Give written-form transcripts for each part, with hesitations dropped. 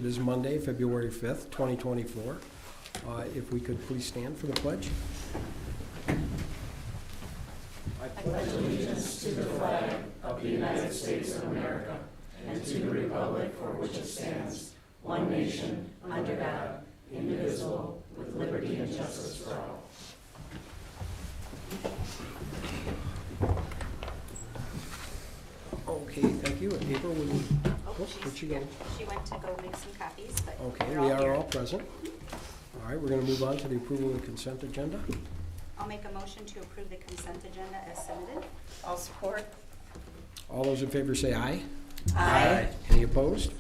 is Monday, February 5th, 2024. If we could please stand for the pledge. I pledge allegiance to the flag of the United States of America and to the republic for which it stands, one nation, under God, indivisible, with liberty and justice for all. Okay, thank you. And April, will you? Where'd she go? She went to go make some copies, but Okay, we're we all are here. all present. All right, we're going to move on to the approval of the consent agenda. I'll make a motion to approve the consent agenda as submitted. I'll support. All those in favor say aye. Aye. Any opposed?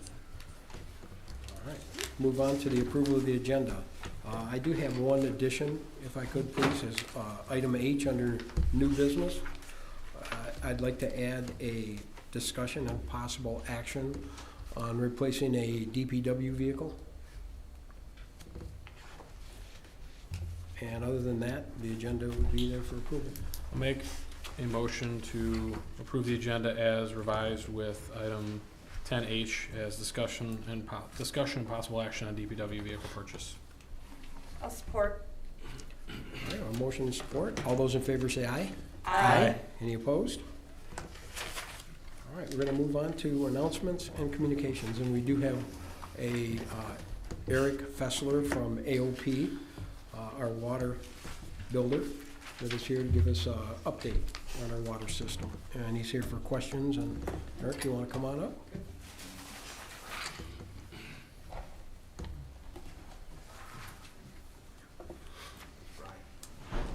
All right, move on to the approval of the agenda. I do have one addition, if I could please, is item H under new business. I'd like to add a discussion and possible action on replacing a DPW vehicle. And other than that, the agenda would be there for approval. I'll make a motion to approve the agenda as revised with item 10H as discussion and possible action on DPW vehicle purchase. I'll support. All right, a motion and support. All those in favor say aye. Aye. Any opposed? All right, we're going to move on to announcements and communications, and we do have a Eric Fessler from AOP, our water builder, that is here to give us an update on our water system. And he's here for questions. And Eric, you want to come on up?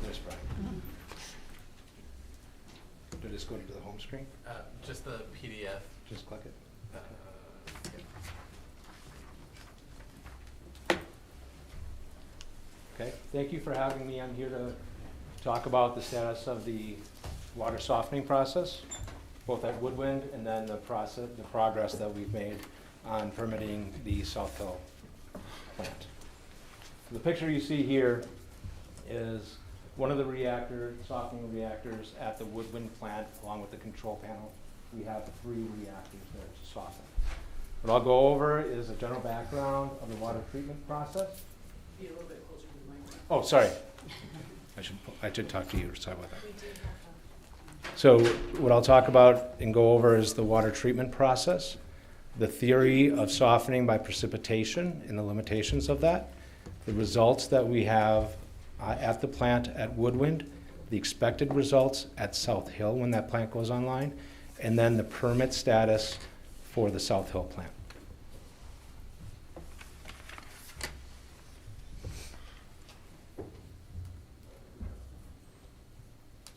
There's Brian. Do I just go to the home screen? Just the PDF. Just click it? Okay, thank you for having me. I'm here to talk about the status of the water softening process, both at Woodwind and then the progress that we've made on permitting the South Hill plant. The picture you see here is one of the softening reactors at the Woodwind plant, along with the control panel. We have 3 reactors there to soften. What I'll go over is a general background of the water treatment process. Be a little bit closer to the mic. Oh, sorry. I should talk to you. Sorry about that. So what I'll talk about and go over is the water treatment process, the theory of softening by precipitation and the limitations of that, the results that we have at the plant at Woodwind, the expected results at South Hill when that plant goes online, and then the permit status for the South Hill plant.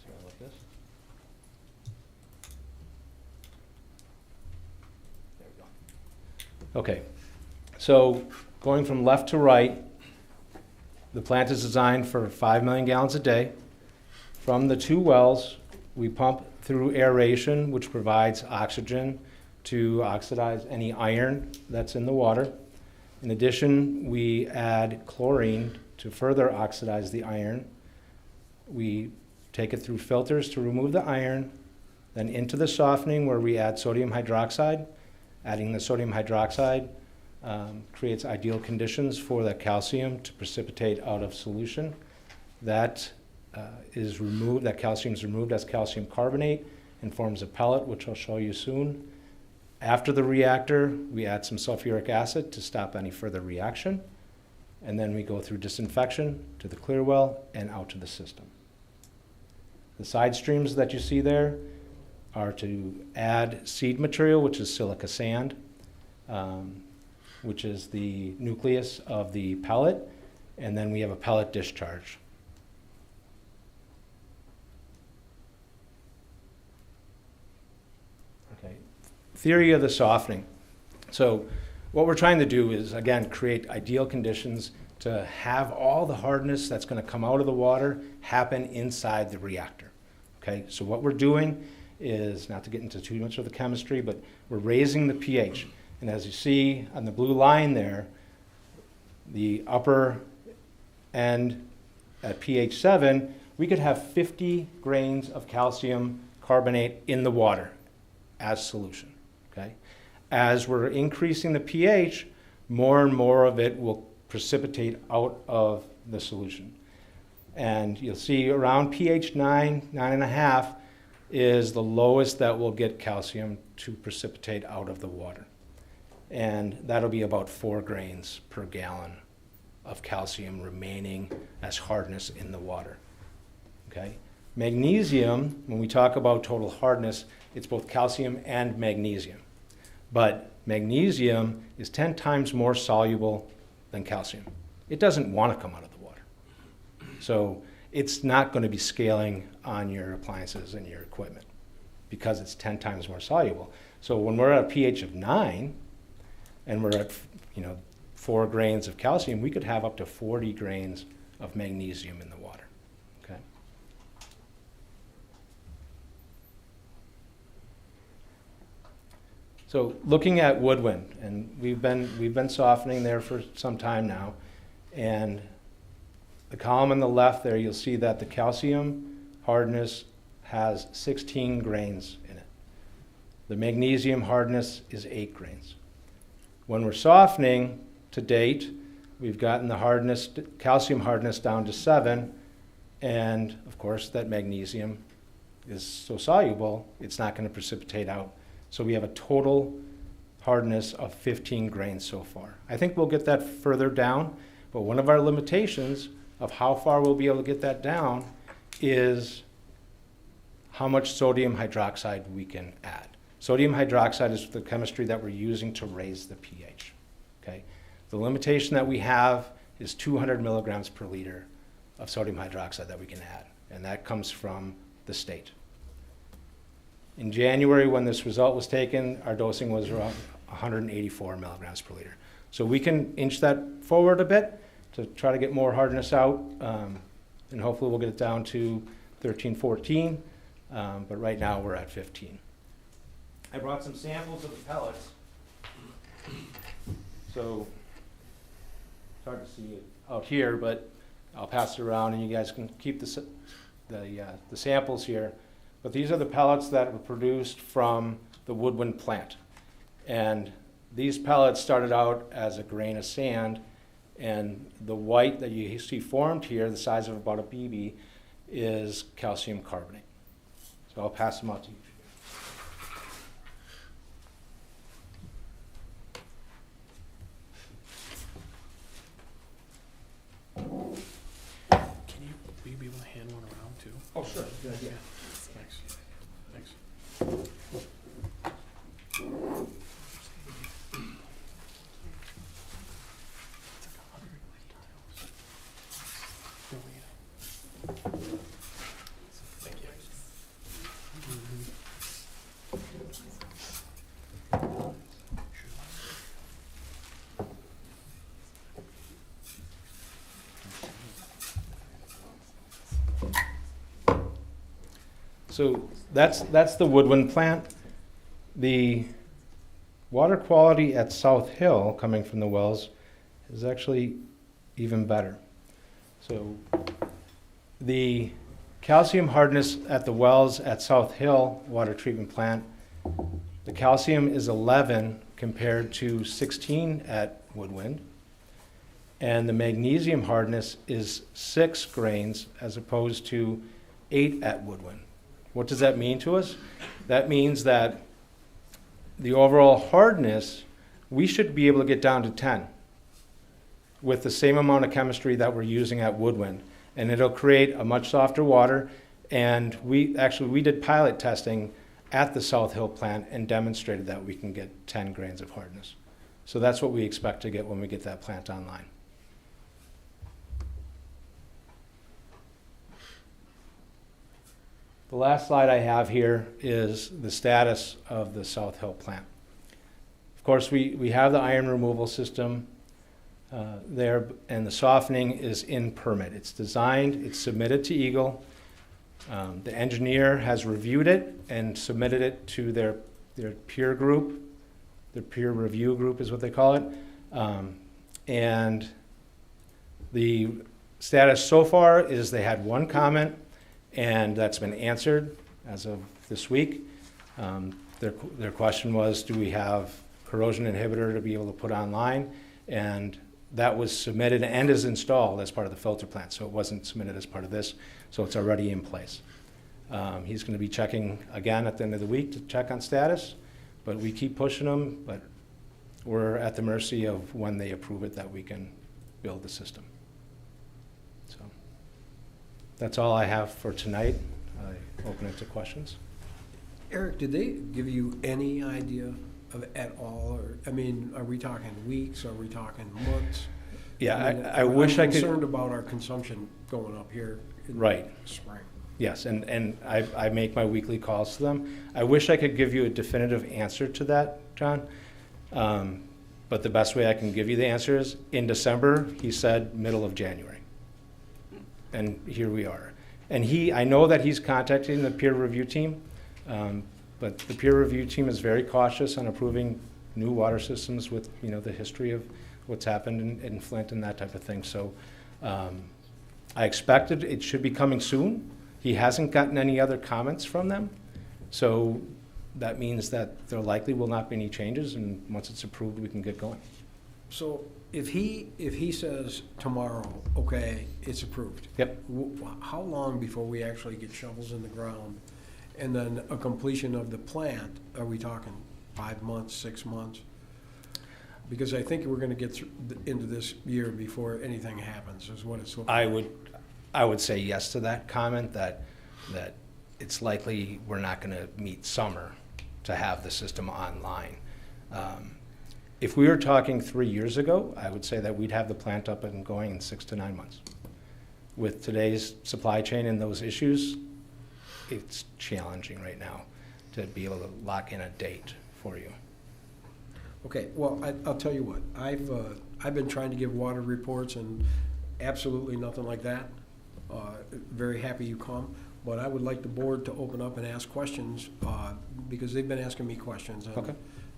Sorry about this. There we go. Okay, so going from left to right, the plant is designed for 5 million gallons a day. From the 2 wells, we pump through aeration, which provides oxygen to oxidize any iron that's in the water. In addition, we add chlorine to further oxidize the iron. We take it through filters to remove the iron, then into the softening where we add sodium hydroxide. Adding the sodium hydroxide creates ideal conditions for the calcium to precipitate out of solution. That is removed, that calcium is removed as calcium carbonate and forms a pellet, which I'll show you soon. After the reactor, we add some sulfuric acid to stop any further reaction. And then we go through disinfection to the clear well and out to the system. The side streams that you see there are to add seed material, which is silica sand, which is the nucleus of the pellet, and then we have a pellet discharge. Okay, theory of the softening. So what we're trying to do is, again, create ideal conditions to have all the hardness that's going to come out of the water happen inside the reactor. Okay, so what we're doing is, not to get into too much of the chemistry, but we're raising the pH. And as you see on the blue line there, the upper end at pH 7, we could have 50 grains of calcium carbonate in the water as solution. Okay? As we're increasing the pH, more and more of it will precipitate out of the solution. And you'll see around pH 9, 9.5 is the lowest that will get calcium to precipitate out of the water. And that'll be about 4 grains per gallon of calcium remaining as hardness in the water. Okay? Magnesium, when we talk about total hardness, it's both calcium and magnesium. But magnesium is 10 times more soluble than calcium. It doesn't want to come out of the water. So it's not going to be scaling on your appliances and your equipment because it's 10 times more soluble. So when we're at a pH of 9 and we're at 4 grains of calcium, we could have up to 40 grains of magnesium in the water. Okay? So looking at woodwind, and we've been softening there for some time now, and the column on the left there, you'll see that the calcium hardness has 16 grains in it. The magnesium hardness is 8 grains. When we're softening to date, we've gotten the calcium hardness down to 7, and of course that magnesium is so soluble, it's not going to precipitate out. So we have a total hardness of 15 grains so far. I think we'll get that further down, but one of our limitations of how far we'll be able to get that down is how much sodium hydroxide we can add. Sodium hydroxide is the chemistry that we're using to raise the pH. Okay? The limitation that we have is 200 milligrams per liter of sodium hydroxide that we can add, and that comes from the state. In January, when this result was taken, our dosing was around 184 milligrams per liter. So we can inch that forward a bit to try to get more hardness out, and hopefully we'll get it down to 13, 14, but right now we're at 15. I brought some samples of the pellets. So it's hard to see it out here, but I'll pass it around and you guys can keep the samples here. But these are the pellets that were produced from the woodwind plant. And these pellets started out as a grain of sand, and the white that you see formed here, the size of about a BB, is calcium carbonate. So I'll pass them out to you. Will you be able to hand one around too? Oh, sure. Good idea. Thanks. Thanks. So that's the woodwind plant. The water quality at South Hill, coming from the wells, is actually even better. So the calcium hardness at the wells at South Hill water treatment plant, the calcium is 11 compared to 16 at Woodwind. And the magnesium hardness is 6 grains as opposed to 8 at Woodwind. What does that mean to us? That means that the overall hardness, we should be able to get down to 10 with the same amount of chemistry that we're using at Woodwind. And it'll create a much softer water. And we did pilot testing at the South Hill plant and demonstrated that we can get 10 grains of hardness. So that's what we expect to get when we get that plant online. The last slide I have here is the status of the South Hill plant. Of course, we have the iron removal system there, and the softening is in permit. It's designed, it's submitted to Eagle. The engineer has reviewed it and submitted it to their peer group. Their peer review group is what they call it. And the status so far is they had one comment, and that's been answered as of this week. Their question was, do we have corrosion inhibitor to be able to put online? And that was submitted and is installed as part of the filter plant, so it wasn't submitted as part of this, so it's already in place. He's going to be checking again at the end of the week to check on status, but we keep pushing him, but we're at the mercy of when they approve it that we can build the system. So that's all I have for tonight. I open it to questions. Eric, did they give you any idea of at all, or, I mean, are we talking weeks, are we talking months? Yeah, mean, I wish I I'm could. concerned about our consumption going up here in Right. the spring. Yes, and I make my weekly calls to them. I wish I could give you a definitive answer to that, John. But the best way I can give you the answer is, in December, he said middle of January. And here we are. And I know that he's contacting the peer review team, but the peer review team is very cautious on approving new water systems with, the history of what's happened in Flint and that type of thing. So I expected it should be coming soon. He hasn't gotten any other comments from them. So that means that there likely will not be any changes, and once it's approved, we can get going. So if he says tomorrow, okay, it's approved. Yep. How long before we actually get shovels in the ground? And then a completion of the plant, are we talking 5 months, 6 months? Because I think we're gonna get into this year before anything happens, is what it's looking like. I would say yes to that comment, that it's likely we're not gonna meet summer to have the system online. If we were talking 3 years ago, I would say that we'd have the plant up and going in 6 to 9 months. With today's supply chain and those issues, it's challenging right now to be able to lock in a date for you. Okay, well, I'll tell you what, I've been trying to give water reports and absolutely nothing like that. Very happy you come, but I would like the board to open up and ask questions, because they've been asking me questions. And Okay.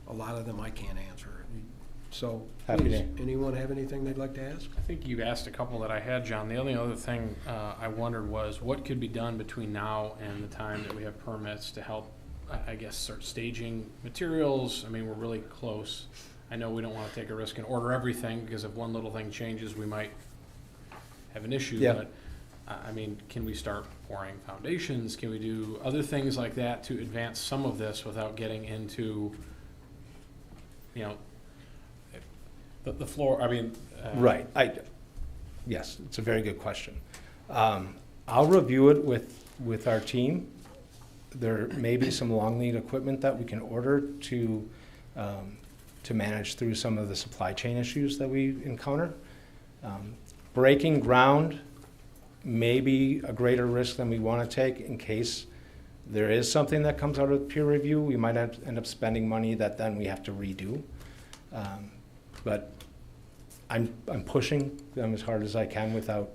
a lot of them I can't answer. So, Happy please, to. anyone have anything they'd like to ask? I think you asked a couple that I had, John. The only other thing I wondered was what could be done between now and the time that we have permits to help, I guess, start staging materials. I mean, we're really close. I know we don't want to take a risk and order everything, because if one little thing changes, we might have an issue. Yeah. But, I mean, can we start pouring foundations? Can we do other things like that to advance some of this without getting into, the floor? I mean, Right. Yes, it's a very good question. I'll review it with our team. There may be some long lead equipment that we can order to manage through some of the supply chain issues that we encounter. Breaking ground may be a greater risk than we want to take in case there is something that comes out of peer review. We might end up spending money that then we have to redo. But I'm pushing them as hard as I can without,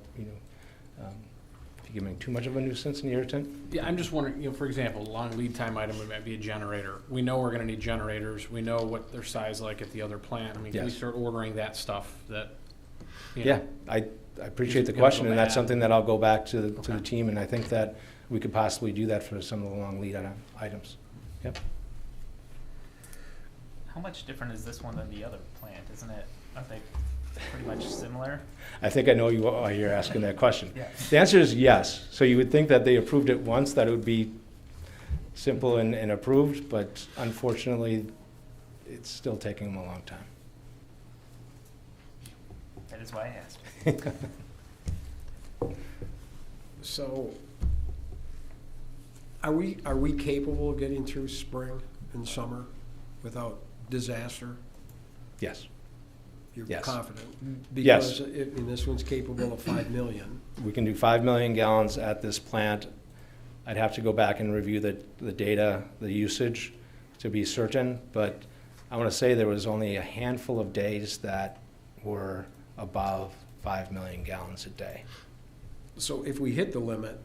becoming too much of a nuisance and irritant. yeah, I'm just wondering, for example, long lead time item might be a generator. We know we're gonna need generators. We know what their size like at the other plant. I mean, can we Yes. start ordering that stuff that, Yeah, I appreciate the Is it gonna question, go and that's bad? something that I'll go back to the Okay. team, and I think that we could possibly do that for some of the long lead items. Yep. How much different is this one than the other plant? Aren't they pretty much similar? I think I know why you're asking that question. Yeah. The answer is yes. So you would think that they approved it once, that it would be simple and approved, but unfortunately, it's still taking them a long time. That is why I asked. So, are we capable of getting through spring and summer without disaster? Yes. You're Yes. confident? Yes. Because, this one's capable of 5 million. We can do 5 million gallons at this plant. I'd have to go back and review the data, the usage, to be certain, but I want to say there was only a handful of days that were above 5 million gallons a day. So if we hit the limit,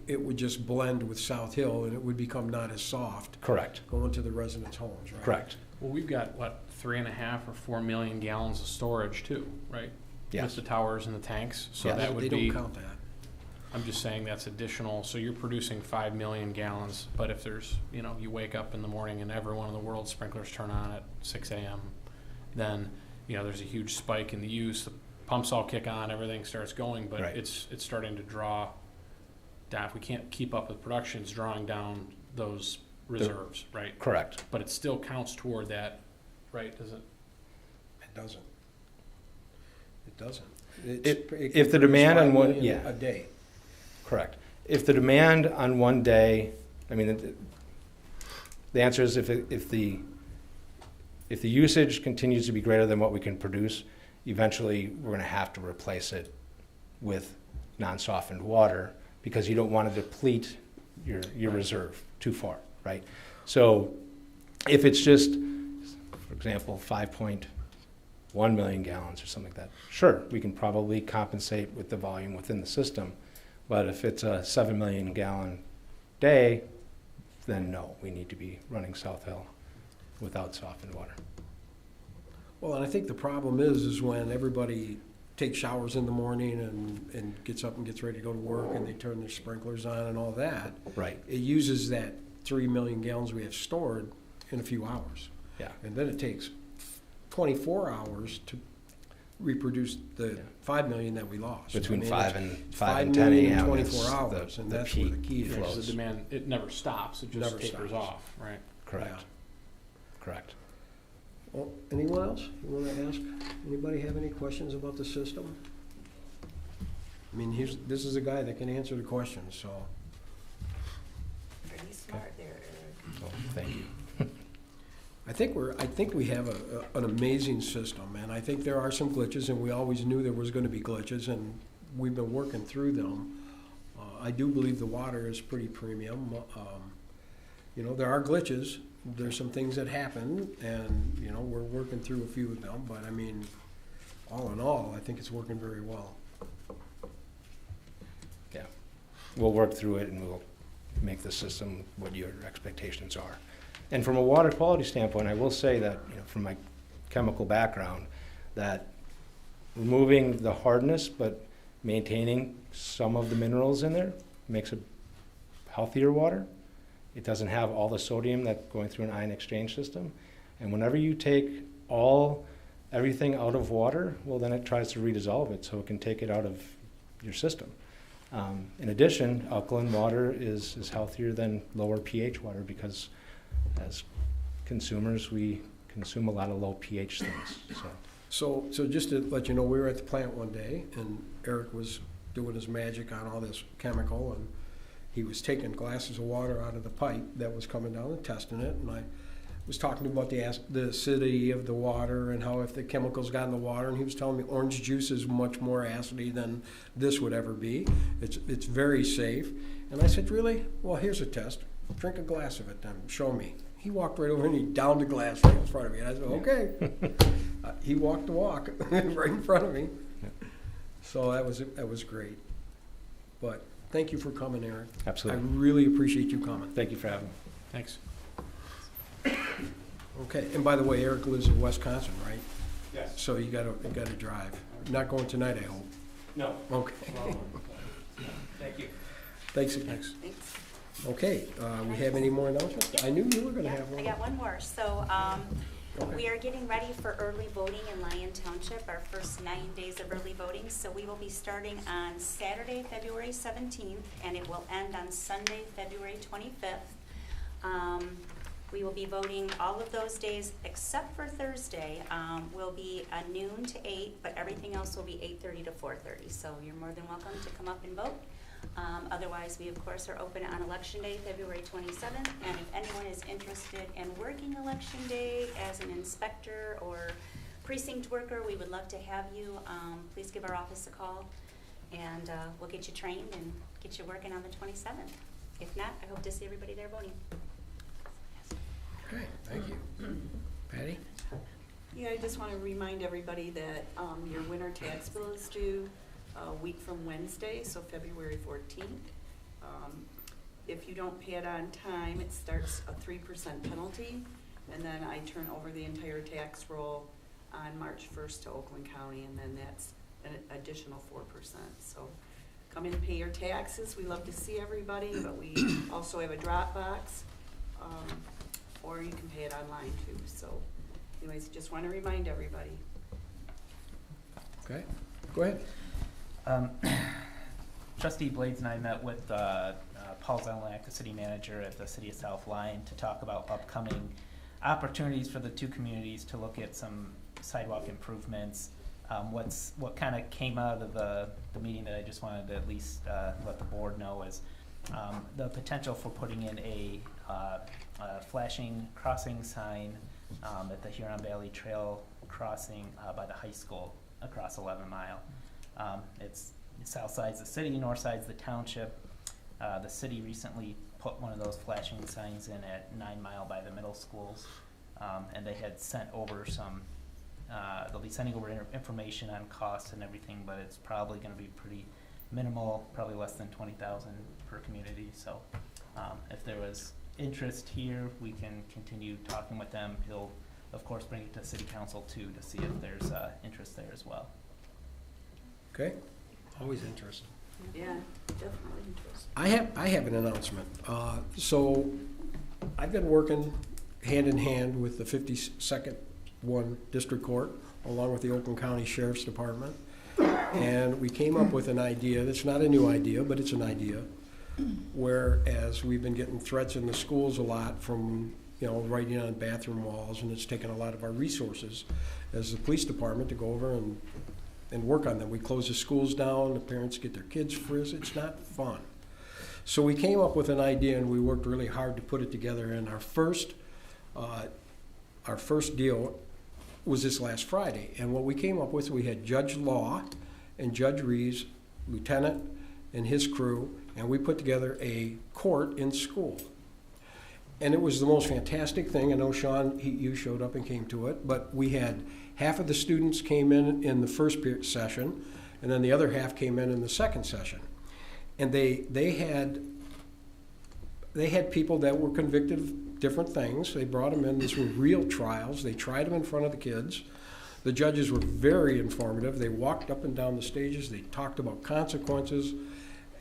it would just blend with South Hill, and it would become not as soft Correct. going to the residents' homes, right? Correct. well, we've got, 3.5 or 4 million gallons of storage too, right? Yes. With the towers and the tanks, so Yes. that would They be. don't count that. I'm just saying that's additional, so you're producing 5 million gallons, but if there's, you wake up in the morning and every one of the world's sprinklers turn on at 6 a.m., then you know, there's a huge spike in the use, the pumps all kick on, everything starts going, but Right. it's starting to draw down. If we can't keep up with production, it's drawing down those reserves, right? Correct. But it still counts toward that, right? Does it? It doesn't. It doesn't. If the demand on one, A yeah, day. correct. If the demand on one day, I mean, the answer is if the usage continues to be greater than what we can produce, eventually we're going to have to replace it with non-softened water because you don't want to deplete your reserve too far, right? So if it's just, for example, 5.1 million gallons or something like that, sure, we can probably compensate with the volume within the system. But if it's a 7 million gallon day, then no, we need to be running South Hill without softened water. Well, and I think the problem is when everybody takes showers in the morning and gets up and gets ready to go to work and they turn their sprinklers on and all that. Right. It uses that 3 million gallons we have stored in a few hours. Yeah. And then it takes 24 hours to reproduce the 5 million that we lost. Between I mean, 5 it's and 5 10 million in a.m. 24 is hours, and the that's where the peak key is. Because flows. the demand, it never stops, it just Never tapers stops. off, right? Correct. Yeah. Correct. Well, anyone else you want to ask? Anybody have any questions about the system? I mean, this is a guy that can answer the questions, so. Pretty smart there, Eric. So, thank you. I think we have an amazing system, and I think there are some glitches, and we always knew there was going to be glitches, and we've been working through them. I do believe the water is pretty premium. You know, there are glitches. There's some things that happen, and you know, we're working through a few of them. But I mean, all in all, I think it's working very well. Yeah. We'll work through it and we'll make the system what your expectations are. And from a water quality standpoint, I will say that, you know, from my chemical background, that removing the hardness but maintaining some of the minerals in there makes a healthier water. It doesn't have all the sodium that's going through an ion exchange system. And whenever you take everything out of water, well, then it tries to redissolve it so it can take it out of your system. In addition, alkaline water is healthier than lower pH water because as consumers, we consume a lot of low pH things. So just to let you know, we were at the plant one day, and Eric was doing his magic on all this chemical, and he was taking glasses of water out of the pipe that was coming down and testing it, and I was talking about the acidity of the water and how if the chemicals got in the water, and he was telling me orange juice is much more acidy than this would ever be. It's very safe. And I said, really? Well, here's a test. Drink a glass of it then. Show me. He walked right over and he downed the glass right in front of me. And I said, okay. He walked the walk right in front of me. So that was great. But thank you for coming, Eric. Absolutely. I really appreciate you coming. Thank you for having me. Thanks. Okay, and by the way, Eric lives in Wisconsin, right? Yes. So you gotta drive. Not going tonight, I hope. No. Okay. Thank you. Thanks again. Thanks. Okay, we have any more announcements? I knew you were gonna Yeah, have one. I got one more. So, Okay. we are getting ready for early voting in Lyon Township, our first 9 days of early voting. So we will be starting on Saturday, February 17th, and it will end on Sunday, February 25th. We will be voting all of those days except for Thursday. Will be noon to 8, but everything else will be 8:30 to 4:30. So you're more than welcome to come up and vote. Otherwise, we of course are open on Election Day, February 27th, and if anyone is interested in working Election Day as an inspector or precinct worker, we would love to have you. Please give our office a call, and we'll get you trained and get you working on the 27th. If not, I hope to see everybody there voting. Okay, thank you. Patty? Yeah, I just want to remind everybody that your winter tax bill is due a week from Wednesday, so February 14th. If you don't pay it on time, it starts a 3% penalty, and then I turn over the entire tax roll on March 1st to Oakland County, and then that's an additional 4%. So come in and pay your taxes. We love to see everybody, but we also have a drop box, or you can pay it online too. So anyways, just want to remind everybody. Okay, go ahead. Trustee Blades and I met with Paul Zelniak, the city manager at the City of South Lyon, to talk about upcoming opportunities for the two communities to look at some sidewalk improvements. What kind of came out of the meeting that I just wanted to at least let the board know is the potential for putting in a flashing crossing sign at the Huron Valley Trail crossing by the high school across 11 Mile. It's south side's the city, north side's the township. The city recently put one of those flashing signs in at 9 Mile by the middle schools, and they had sent over some. They'll be sending over information on costs and everything, but it's probably going to be pretty minimal, probably less than 20,000 per community. So, if there was interest here, we can continue talking with them. He'll, of course, bring it to City Council too to see if there's interest there as well. Okay, always interesting. Yeah, definitely interesting. I have an announcement. So I've been working hand in hand with the 52nd District Court, along with the Oakland County Sheriff's Department, and we came up with an idea that's not a new idea, but it's an idea, whereas we've been getting threats in the schools a lot from, writing on bathroom walls, and it's taken a lot of our resources as the police department to go over and work on them. We close the schools down, the parents get their kids frisked. It's not fun. So we came up with an idea, and we worked really hard to put it together, and our first deal was this last Friday. And what we came up with, we had Judge Law and Judge Reeves, Lieutenant, and his crew, and we put together a court in school. And it was the most fantastic thing. I know, Sean, you showed up and came to it, but we had half of the students came in the first session, and then the other half came in the second session. And they had people that were convicted of different things. They brought them in. These were real trials. They tried them in front of the kids. The judges were very informative. They walked up and down the stages. They talked about consequences.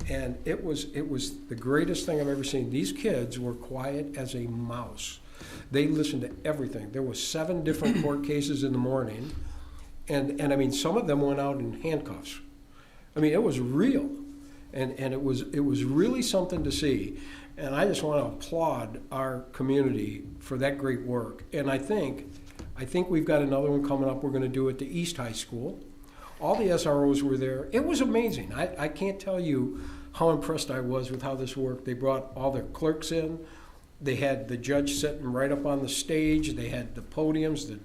And it was the greatest thing I've ever seen. These kids were quiet as a mouse. They listened to everything. There was 7 different court cases in the morning. And I mean, some of them went out in handcuffs. I mean, it was real. And it was really something to see. And I just want to applaud our community for that great work. And I think we've got another one coming up. We're going to do it at the East High School. All the SROs were there. It was amazing. I can't tell you how impressed I was with how this worked. They brought all their clerks in. They had the judge sitting right up on the stage. They had the podiums. The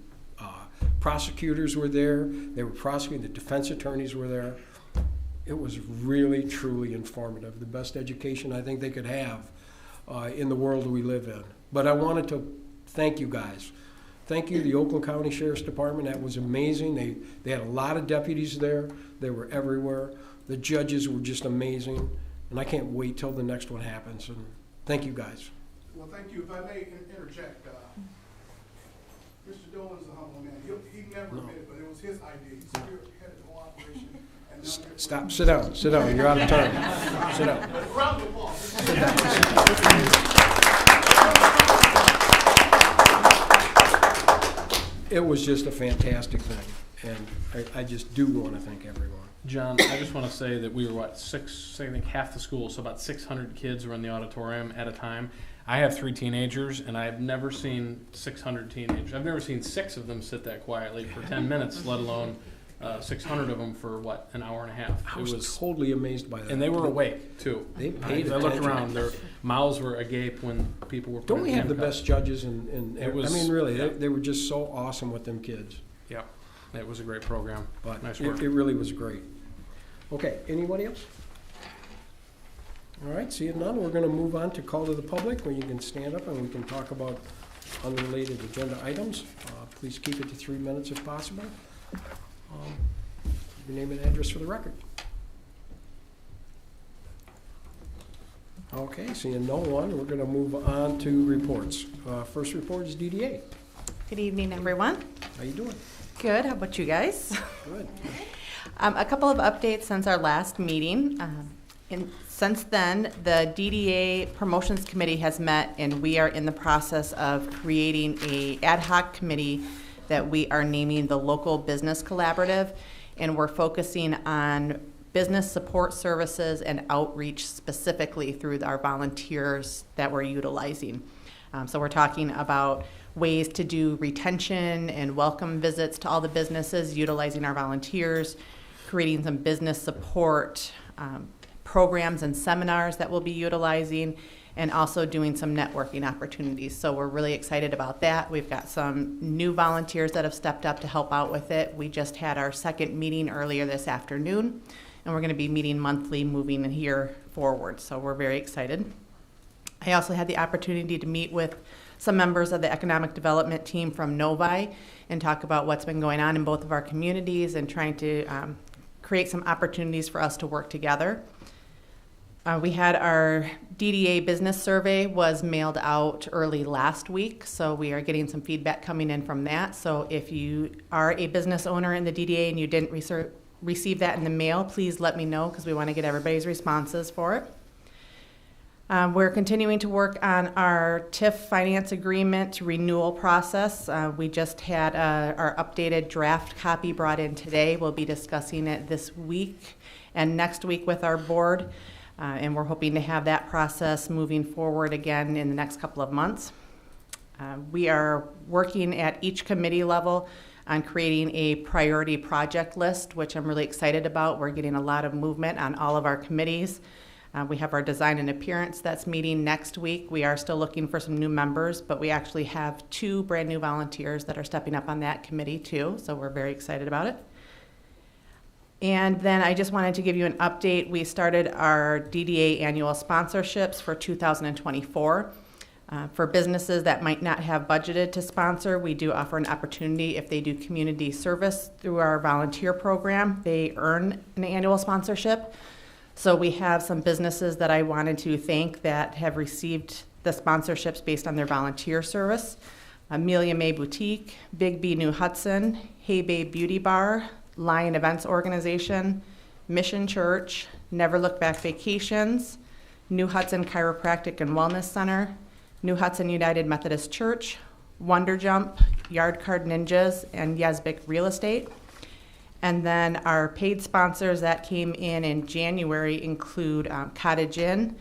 prosecutors were there. They were prosecuting. The defense attorneys were there. It was really, truly informative. The best education I think they could have in the world we live in. But I wanted to thank you guys. Thank you, the Oakland County Sheriff's Department. That was amazing. They had a lot of deputies there. They were everywhere. The judges were just amazing. And I can't wait till the next one happens. And thank you guys. Well, thank you. If I may interject, Mr. Dolan's a humble man. He never admitted, but it was his idea. He spearheaded the whole operation. Stop. Sit down. Sit down. You're out of turn. Sit down. Round of applause. Sit down. It was just a fantastic thing, and I just do want to thank everyone. John, I just want to say that we were, I think half the school, so about 600 kids were in the auditorium at a time. I have 3 teenagers, and I've never seen 600 teenagers. I've never seen 6 of them sit that quietly for 10 minutes, let alone 600 of them for, an hour and a half. I was totally amazed by that. And they were awake, too. They paid I looked attention. around, their mouths were agape when people were Don't we have the handcuffs. best judges? And It was- I mean, really, yeah. they were just so awesome with them kids. Yeah, it was a great program. But Nice work. it really was great. Okay, anybody else? All right, seeing none, we're going to move on to call to the public, where you can stand up and we can talk about unrelated agenda items. Please keep it to 3 minutes if possible. Your name and address for the record. Okay, seeing no one, we're going to move on to reports. First report is DDA. Good evening, everyone. How you doing? Good. How about you guys? Good. A couple of updates since our last meeting. Since then, the DDA Promotions Committee has met, and we are in the process of creating an ad hoc committee that we are naming the Local Business Collaborative. and we're focusing on business support services and outreach specifically through our volunteers that we're utilizing. So we're talking about ways to do retention and welcome visits to all the businesses, utilizing our volunteers, creating some business support programs and seminars that we'll be utilizing, and also doing some networking opportunities. So we're really excited about that. We've got some new volunteers that have stepped up to help out with it. We just had our second meeting earlier this afternoon, and we're going to be meeting monthly moving here forward. So we're very excited. I also had the opportunity to meet with some members of the economic development team from Novi and talk about what's been going on in both of our communities and trying to create some opportunities for us to work together. We had our DDA business survey was mailed out early last week, so we are getting some feedback coming in from that. So if you are a business owner in the DDA and you didn't receive that in the mail, please let me know because we want to get everybody's responses for it. We're continuing to work on our TIF finance agreement renewal process. We just had our updated draft copy brought in today. We'll be discussing it this week and next week with our board. And we're hoping to have that process moving forward again in the next couple of months. We are working at each committee level on creating a priority project list, which I'm really excited about. We're getting a lot of movement on all of our committees. We have our design and appearance that's meeting next week. We are still looking for some new members, but we actually have 2 brand new volunteers that are stepping up on that committee too, so we're very excited about it. And then I just wanted to give you an update. We started our DDA annual sponsorships for 2024. For businesses that might not have budgeted to sponsor, we do offer an opportunity if they do community service through our volunteer program. They earn an annual sponsorship. So we have some businesses that I wanted to thank that have received the sponsorships based on their volunteer service. Amelia May Boutique, Big B New Hudson, Hey Babe Beauty Bar, Lion Events Organization, Mission Church, Never Look Back Vacations, New Hudson Chiropractic and Wellness Center, New Hudson United Methodist Church, Wonder Jump, Yard Card Ninjas, and Yesbick Real Estate. And then our paid sponsors that came in January include Cottage Inn,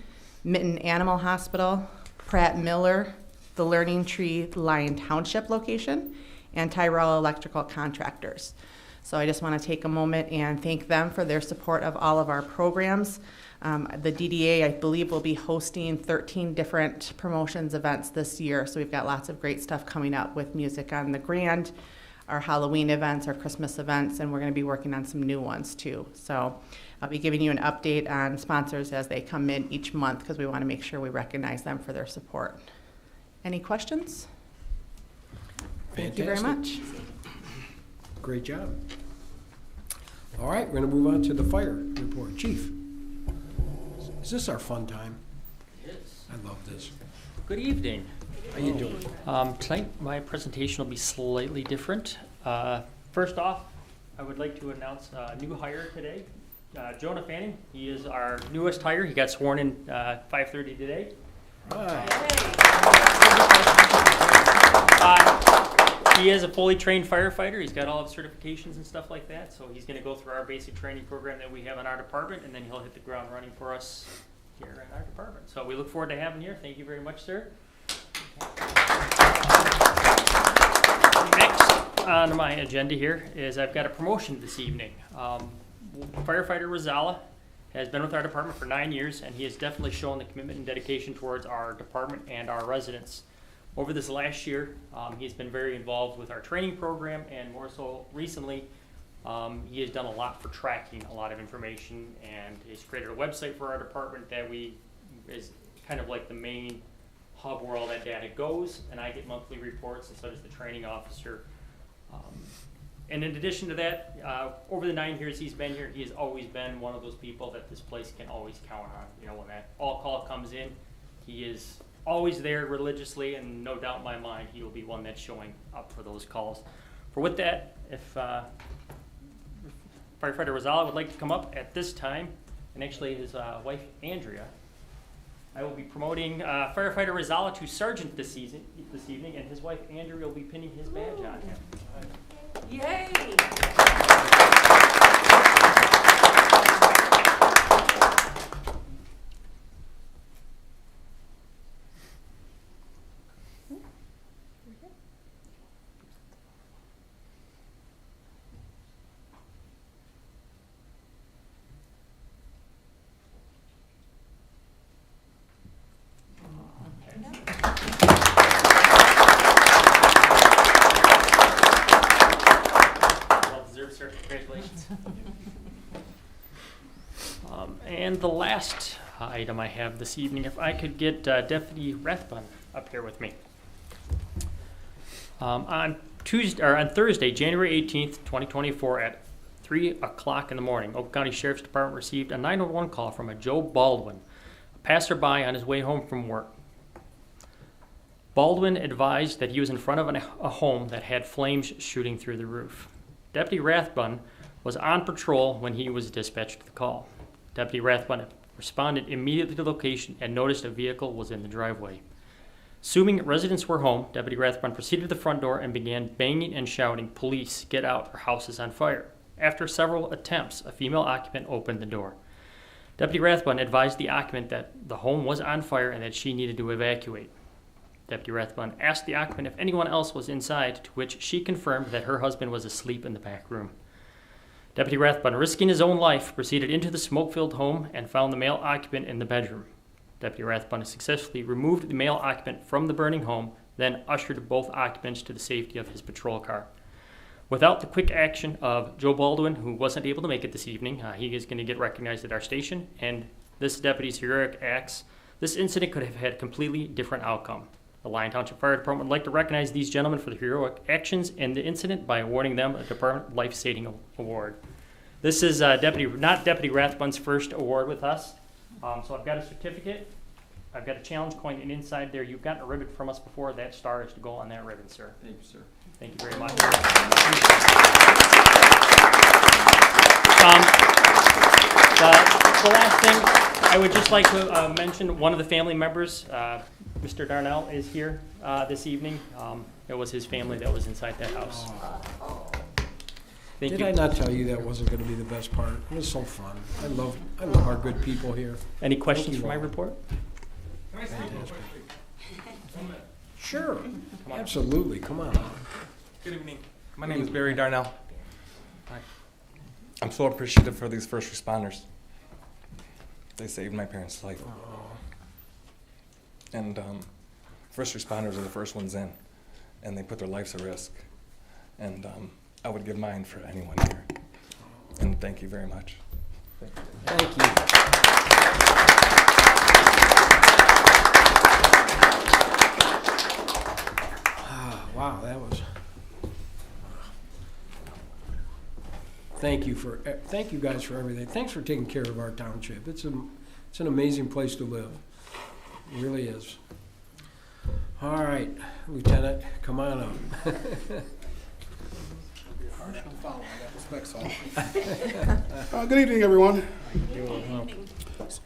Mitten Animal Hospital, Pratt Miller, the Learning Tree Lyon Township location, and Tyrell Electrical Contractors. So I just want to take a moment and thank them for their support of all of our programs. The DDA, I believe, will be hosting 13 different promotions events this year. So we've got lots of great stuff coming up with Music on the Grand, our Halloween events, our Christmas events, and we're going to be working on some new ones too. So I'll be giving you an update on sponsors as they come in each month because we want to make sure we recognize them for their support. Any questions? Thank you very much. Great job. All right, we're going to move on to the fire report. Chief, is this our fun time? It is. I love this. Good evening. How you doing? Tonight, my presentation will be slightly different. First off, I would like to announce a new hire today. Jonah Fanning, he is our newest hire. He got sworn in 5:30 today. He is a fully trained firefighter. He's got all of certifications and stuff like that. So he's going to go through our basic training program that we have in our department, and then he'll hit the ground running for us here in our department. So we look forward to having you here. Thank you very much, sir. Next on my agenda here is I've got a promotion this evening. Firefighter Rosala has been with our department for 9 years, and he has definitely shown the commitment and dedication towards our department and our residents. Over this last year, he's been very involved with our training program, and more so recently, he has done a lot for tracking a lot of information, and he's created a website for our department that is kind of like the main hub where all that data goes, and I get monthly reports, and so does the training officer. And in addition to that, over the 9 years he's been here, he has always been one of those people that this place can always count on. You know, when that all call comes in, he is always there religiously, and no doubt in my mind he will be one that's showing up for those calls. For with that, if Firefighter Rosala would like to come up at this time, and actually his wife Andrea, I will be promoting Firefighter Rosala to Sergeant this evening, and his wife Andrea will be pinning his badge on him. Yay! sir. Congratulations. And the last item I have this evening, if I could get Deputy Rathbun up here with me. On Thursday, January 18th, 2024, at 3 o'clock in the morning, Oakland County Sheriff's Department received a 911 call from a Joe Baldwin, a passerby on his way home from work. Baldwin advised that he was in front of a home that had flames shooting through the roof. Deputy Rathbun was on patrol when he was dispatched to the call. Deputy Rathbun responded immediately to the location and noticed a vehicle was in the driveway. Assuming residents were home, Deputy Rathbun proceeded to the front door and began banging and shouting, "Police, get out, our house is on fire." After several attempts, a female occupant opened the door. Deputy Rathbun advised the occupant that the home was on fire and that she needed to evacuate. Deputy Rathbun asked the occupant if anyone else was inside, to which she confirmed that her husband was asleep in the back room. Deputy Rathbun, risking his own life, proceeded into the smoke-filled home and found the male occupant in the bedroom. Deputy Rathbun successfully removed the male occupant from the burning home, then ushered both occupants to the safety of his patrol car. Without the quick action of Joe Baldwin, who wasn't able to make it this evening, he is going to get recognized at our station, and this deputy's heroic acts, this incident could have had a completely different outcome. The Lyon Township Fire Department would like to recognize these gentlemen for their heroic actions in the incident by awarding them a Department Life Saving Award. This is not Deputy Rathbun's first award with us. So I've got a certificate, I've got a challenge coin, and inside there you've gotten a ribbon from us before. That star is to go on that ribbon, sir. Thank you, sir. Thank you very much. The last thing, I would just like to mention one of the family members, Mr. Darnell, is here this evening. It was his family that was inside that house. Thank Did you. I not tell you that wasn't going to be the best part? It was so fun. I love our good people here. Any questions you for my all. report? Fantastic. Sure, absolutely, come on. Good evening. My name is Barry Darnell. Hi. I'm so appreciative for these first responders. They saved my parents' life. And first responders are the first ones in, and they put their lives at risk. And I would give mine for anyone here. And thank you very much. Thank you. Wow, that was. Thank you guys for everything. Thanks for taking care of our township. It's an amazing place to live. It really is. All right, Lieutenant, come on up. Good evening, everyone.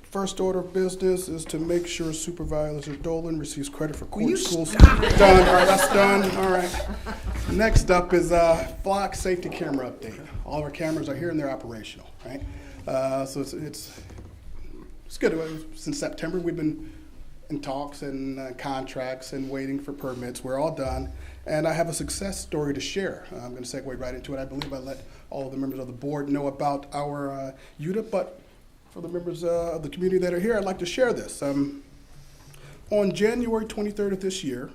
First order of business is to make sure Supervisor Dolan receives credit for court school. Done. All right, that's done. All right. Next up is flock safety camera update. All of our cameras are here and they're operational, right? So it's good. Since September, we've been in talks and contracts and waiting for permits. We're all done. And I have a success story to share. I'm going to segue right into it. I believe I let all of the members of the board know about our UDA, but for the members of the community that are here, I'd like to share this. On January 23rd of this year,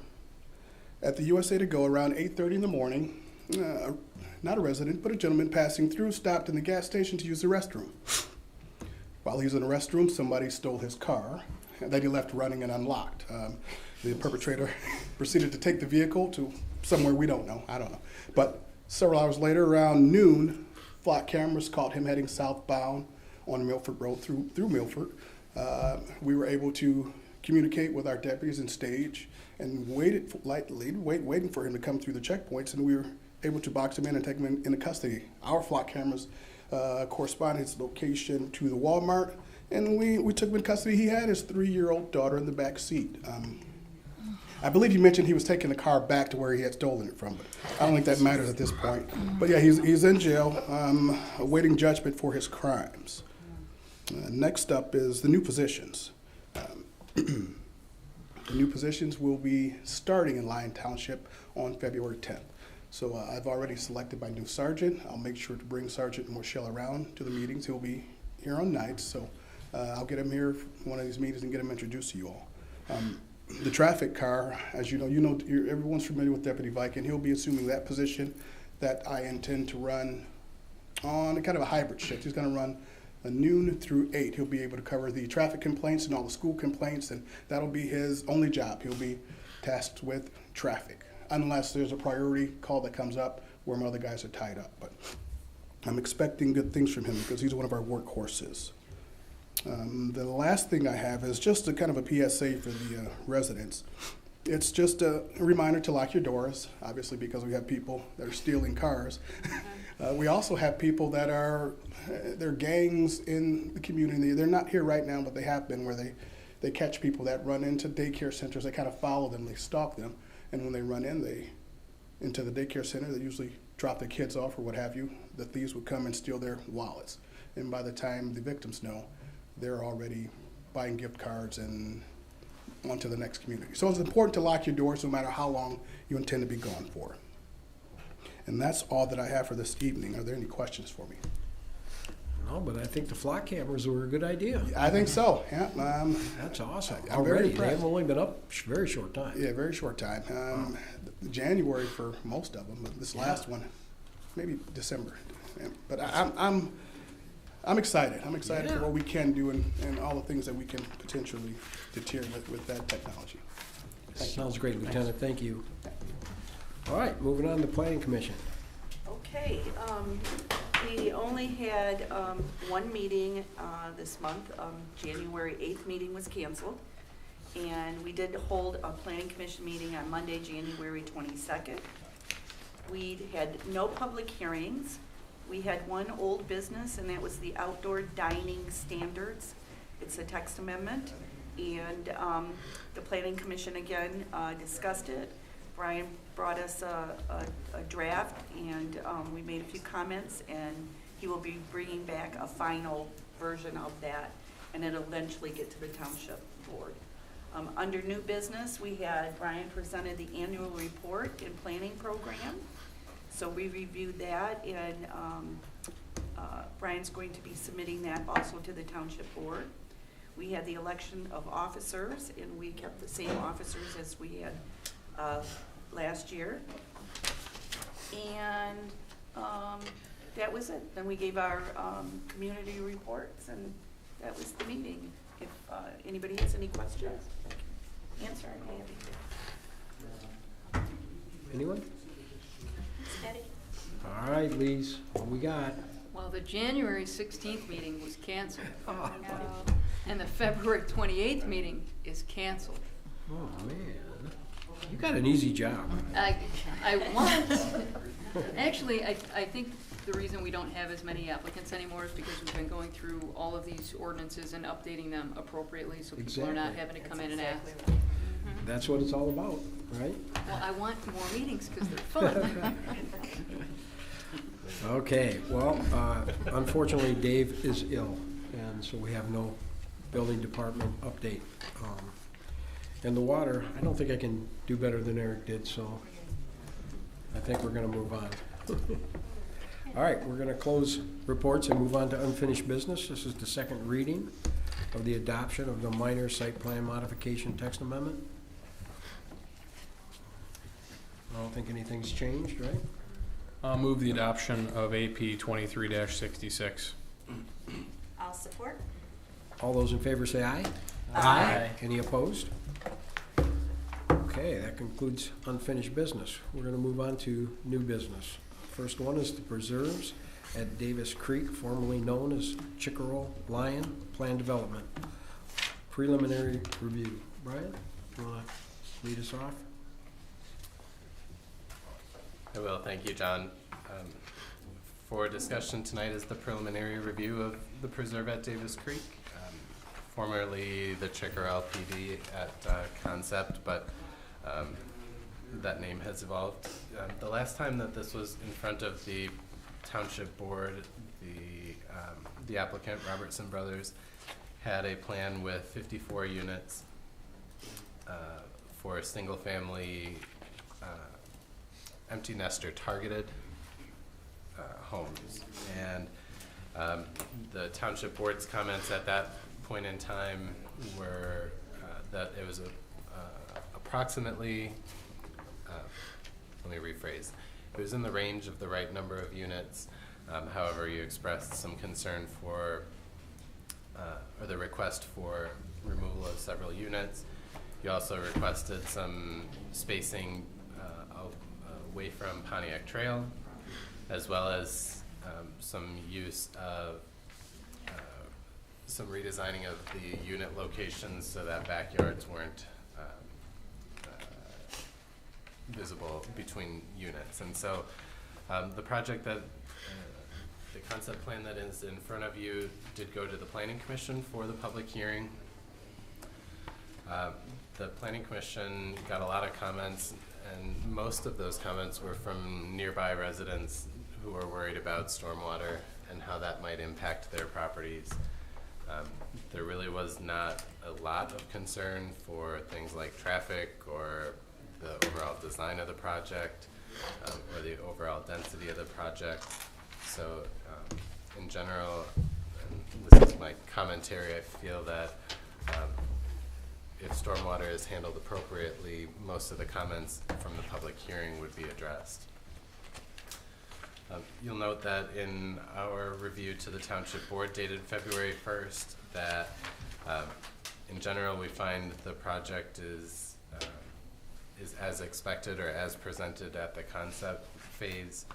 at the USA To Go, around 8:30 in the morning, not a resident, but a gentleman passing through stopped in the gas station to use the restroom. While he was in the restroom, somebody stole his car that he left running and unlocked. The perpetrator proceeded to take the vehicle to somewhere we don't know. I don't know. But several hours later, around noon, flock cameras caught him heading southbound on Milford Road through Milford. We were able to communicate with our deputies and stage and waiting for him to come through the checkpoints, and we were able to box him in and take him into custody. Our flock cameras correspond his location to the Walmart, and we took him in custody. He had his 3-year-old daughter in the back seat. I believe you mentioned he was taking the car back to where he had stolen it from, but I don't think that matters at this point. But yeah, he's in jail, awaiting judgment for his crimes. Next up is the new positions. The new positions will be starting in Lyon Township on February 10th. So I've already selected my new sergeant. I'll make sure to bring Sergeant Morshell around to the meetings. He'll be here on nights, so I'll get him here for one of these meetings and get him introduced to you all. The traffic car, as you know, everyone's familiar with Deputy Viking. He'll be assuming that position that I intend to run on a kind of a hybrid shift. He's going to run noon through 8. He'll be able to cover the traffic complaints and all the school complaints, and that'll be his only job. He'll be tasked with traffic, unless there's a priority call that comes up where my other guys are tied up. But I'm expecting good things from him because he's one of our workhorses. The last thing I have is just a kind of a PSA for the residents. It's just a reminder to lock your doors, obviously, because we have people that are stealing cars. We also have people that are, they're gangs in the community. They're not here right now, but they have been, where they catch people that run into daycare centers. They kind of follow them, they stalk them, and when they run into the daycare center, they usually drop their kids off or what have you. The thieves would come and steal their wallets. And by the time the victims know, they're already buying gift cards and on to the next community. So it's important to lock your doors no matter how long you intend to be gone for. And that's all that I have for this evening. Are there any questions for me? No, but I think the flock cameras were a good idea. I think so, yeah. That's awesome. I'm very Already, impressed. they've only been up a very short time. Yeah, very short time. January for most of them, but this last one, maybe December. Yeah, but I'm excited. I'm excited for what we can do and all the things that we can potentially deter with that technology. Sounds great, Lieutenant. Thank you. All right, moving on to Planning Commission. Okay, we only had one meeting this month. January 8th meeting was canceled. And we did hold a planning commission meeting on Monday, January 22nd. We had no public hearings. We had one old business, and that was the outdoor dining standards. It's a text amendment, and the planning commission again discussed it. Brian brought us a draft, and we made a few comments, and he will be bringing back a final version of that, and it'll eventually get to the township board. Under new business, we had Brian presented the annual report and planning program. So we reviewed that, and Brian's going to be submitting that also to the township board. We had the election of officers, and we kept the same officers as we had last year. And that was it. Then we gave our community reports, and that was the meeting. If anybody has any questions, answer. Anyone? Steady. All right, Lise, what we got? Well, the January 16th meeting was canceled, No. and the February 28th meeting is canceled. Oh, man. You got an easy job. I want, actually, I think the reason we don't have as many applicants anymore is because we've been going through all of these ordinances and updating them appropriately, so people are not Exactly. having to come in and ask. That's what it's all about, right? Well, I want more meetings because they're fun. Okay, well, unfortunately, Dave is ill, and so we have no building department update. And the water, I don't think I can do better than Eric did, so I think we're gonna move on. All right, we're gonna close reports and move on to unfinished business. This is the second reading of the adoption of the minor site plan modification text amendment. I don't think anything's changed, right? I'll move the adoption of AP 23-66. I'll support. All those in favor say aye. Aye. Any opposed? Okay, that concludes unfinished business. We're gonna move on to new business. First one is the preserves at Davis Creek, formerly known as Chickerell Lion Plan Development. Preliminary review. Brian, you wanna lead us off? I will, thank you, John. For discussion tonight is the preliminary review of the preserve at Davis Creek, formerly the Chickerell PD at Concept, but that name has evolved. The last time that this was in front of the township board, the applicant, Robertson Brothers, had a plan with 54 units for single-family empty nester targeted homes. And the township board's comments at that point in time were that it was approximately, let me rephrase, it was in the range of the right number of units, However, you expressed some concern for, or the request for removal of several units. You also requested some spacing away from Pontiac Trail, as well as some use of some redesigning of the unit locations so that backyards weren't visible between units. And so the project that, the concept plan that is in front of you did go to the Planning Commission for the public hearing. The Planning Commission got a lot of comments, and most of those comments were from nearby residents who are worried about stormwater and how that might impact their properties. There really was not a lot of concern for things like traffic or the overall design of the project or the overall density of the project. So in general, and this is my commentary, I feel that if stormwater is handled appropriately, most of the comments from the public hearing would be addressed. You'll note that in our review to the Township Board dated February 1st that in general we find the project is as expected or as presented at the concept phase.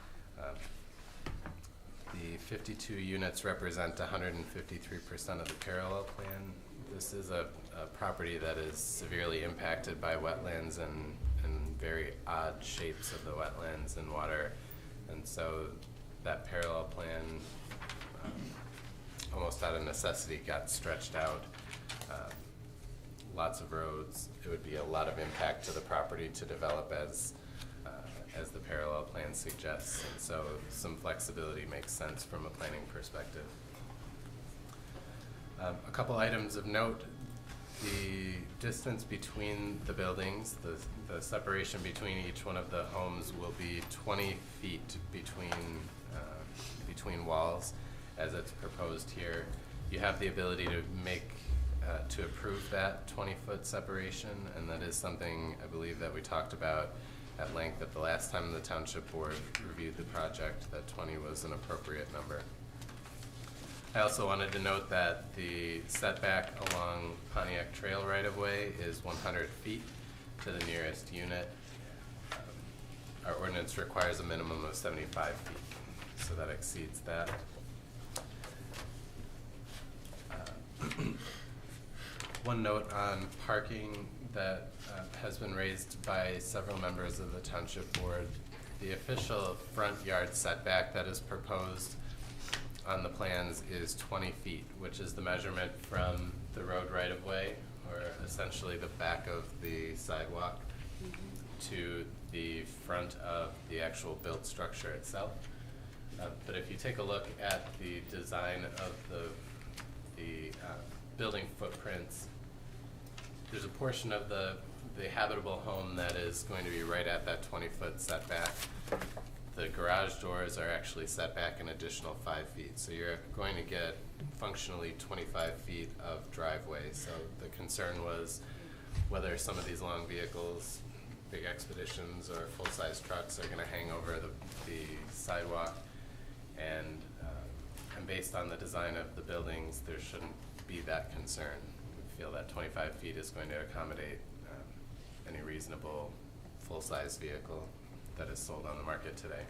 The 52 units represent 153% of the parallel plan. This is a property that is severely impacted by wetlands and very odd shapes of the wetlands and water. And so that parallel plan, almost out of necessity, got stretched out. Lots of roads. It would be a lot of impact to the property to develop as the parallel plan suggests. And so some flexibility makes sense from a planning perspective. A couple items of note. The distance between the buildings, the separation between each one of the homes will be 20 feet between walls as it's proposed here. You have the ability to to approve that 20-foot separation, and that is something I believe that we talked about at length at the last time the Township Board reviewed the project, that 20 was an appropriate number. I also wanted to note that the setback along Pontiac Trail right-of-way is 100 feet to the nearest unit. Our ordinance requires a minimum of 75 feet, so that exceeds that. One note on parking that has been raised by several members of the Township Board. The official front yard setback that is proposed on the plans is 20 feet, which is the measurement from the road right-of-way, or essentially the back of the sidewalk, to the front of the actual built structure itself. But if you take a look at the design of the building footprints, there's a portion of the habitable home that is going to be right at that 20-foot setback. The garage doors are actually set back an additional 5 feet. So you're going to get functionally 25 feet of driveway. So the concern was whether some of these long vehicles, big expeditions or full-size trucks, are going to hang over the sidewalk. And based on the design of the buildings, there shouldn't be that concern. We feel that 25 feet is going to accommodate any reasonable full-size vehicle that is sold on the market today.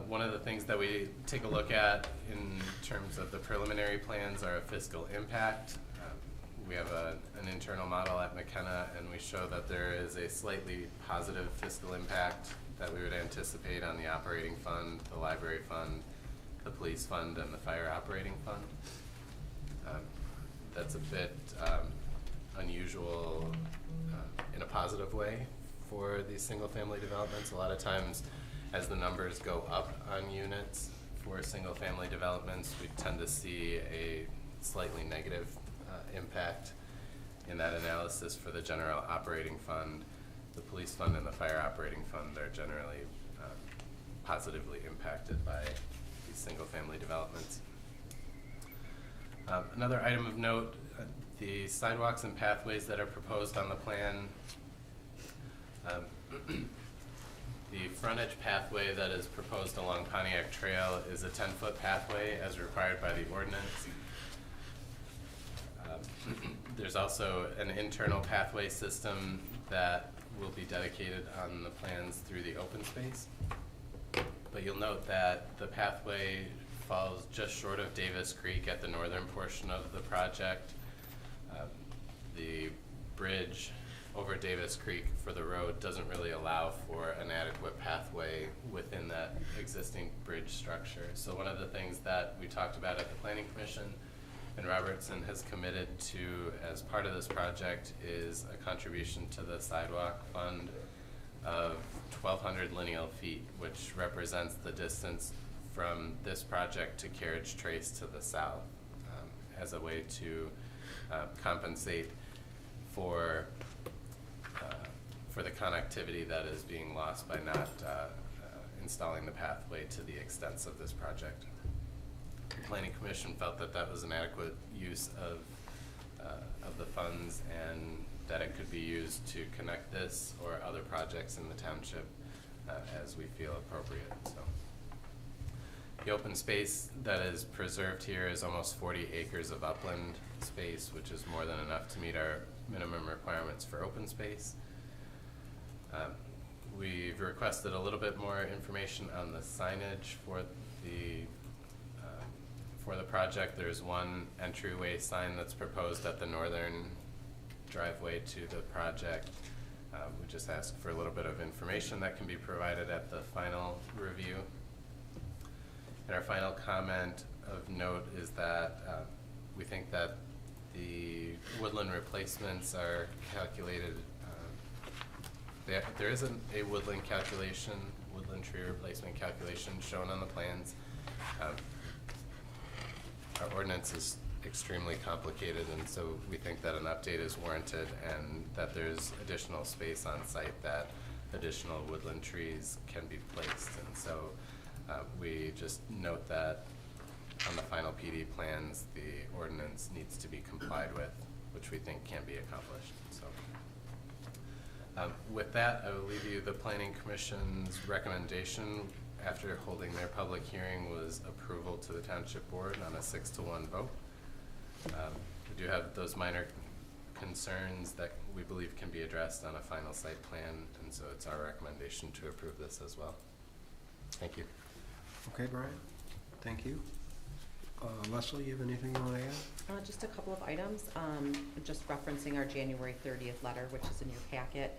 One of the things that we take a look at in terms of the preliminary plans are a fiscal impact. We have an internal model at McKenna, and we show that there is a slightly positive fiscal impact that we would anticipate on the operating fund, the library fund, the police fund, and the fire operating fund. That's a bit unusual in a positive way for these single-family developments. A lot of times, as the numbers go up on units for single-family developments, we tend to see a slightly negative impact in that analysis for the general operating fund. The police fund and the fire operating fund are generally positively impacted by these single-family developments. Another item of note, the sidewalks and pathways that are proposed on the plan. The frontage pathway that is proposed along Pontiac Trail is a 10-foot pathway as required by the ordinance. There's also an internal pathway system that will be dedicated on the plans through the open space. But you'll note that the pathway falls just short of Davis Creek at the northern portion of the project. The bridge over Davis Creek for the road doesn't really allow for an adequate pathway within that existing bridge structure. So one of the things that we talked about at the Planning Commission and Robertson has committed to as part of this project is a contribution to the sidewalk fund of 1,200 lineal feet, which represents the distance from this project to Carriage Trace to the south, as a way to compensate for the connectivity that is being lost by not installing the pathway to the extents of this project. The Planning Commission felt that that was an adequate use of the funds and that it could be used to connect this or other projects in the township as we feel appropriate. So the open space that is preserved here is almost 40 acres of upland space, which is more than enough to meet our minimum requirements for open space. We've requested a little bit more information on the signage for the project. There's one entryway sign that's proposed at the northern driveway to the project. We just ask for a little bit of information that can be provided at the final review. And our final comment of note is that we think that the woodland replacements are calculated. There isn't a woodland tree replacement calculation shown on the plans. Our ordinance is extremely complicated, and so we think that an update is warranted and that there's additional space on site that additional woodland trees can be placed. And so we just note that on the final PD plans, the ordinance needs to be complied with, which we think can be accomplished. So with that, I will leave you the Planning Commission's recommendation after holding their public hearing was approval to the Township Board on a 6-to-1 vote. We do have those minor concerns that we believe can be addressed on a final site plan, and so it's our recommendation to approve this as well. Thank you. Okay, Brian, thank you. Leslie, you have anything you want to add? Just a couple of items, just referencing our January 30th letter, which is in your packet.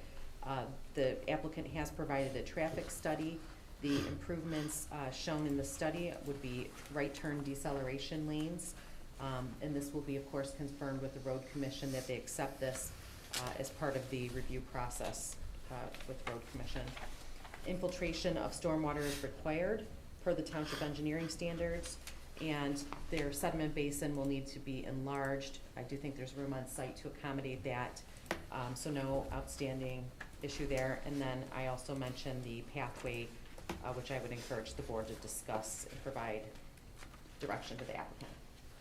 The applicant has provided a traffic study. The improvements shown in the study would be right turn deceleration lanes. And this will be, of course, confirmed with the Road Commission that they accept this as part of the review process with Road Commission. Infiltration of stormwater is required per the township engineering standards, and their sediment basin will need to be enlarged. I do think there's room on site to accommodate that, so no outstanding issue there. And then I also mentioned the pathway, which I would encourage the board to discuss and provide direction to the applicant.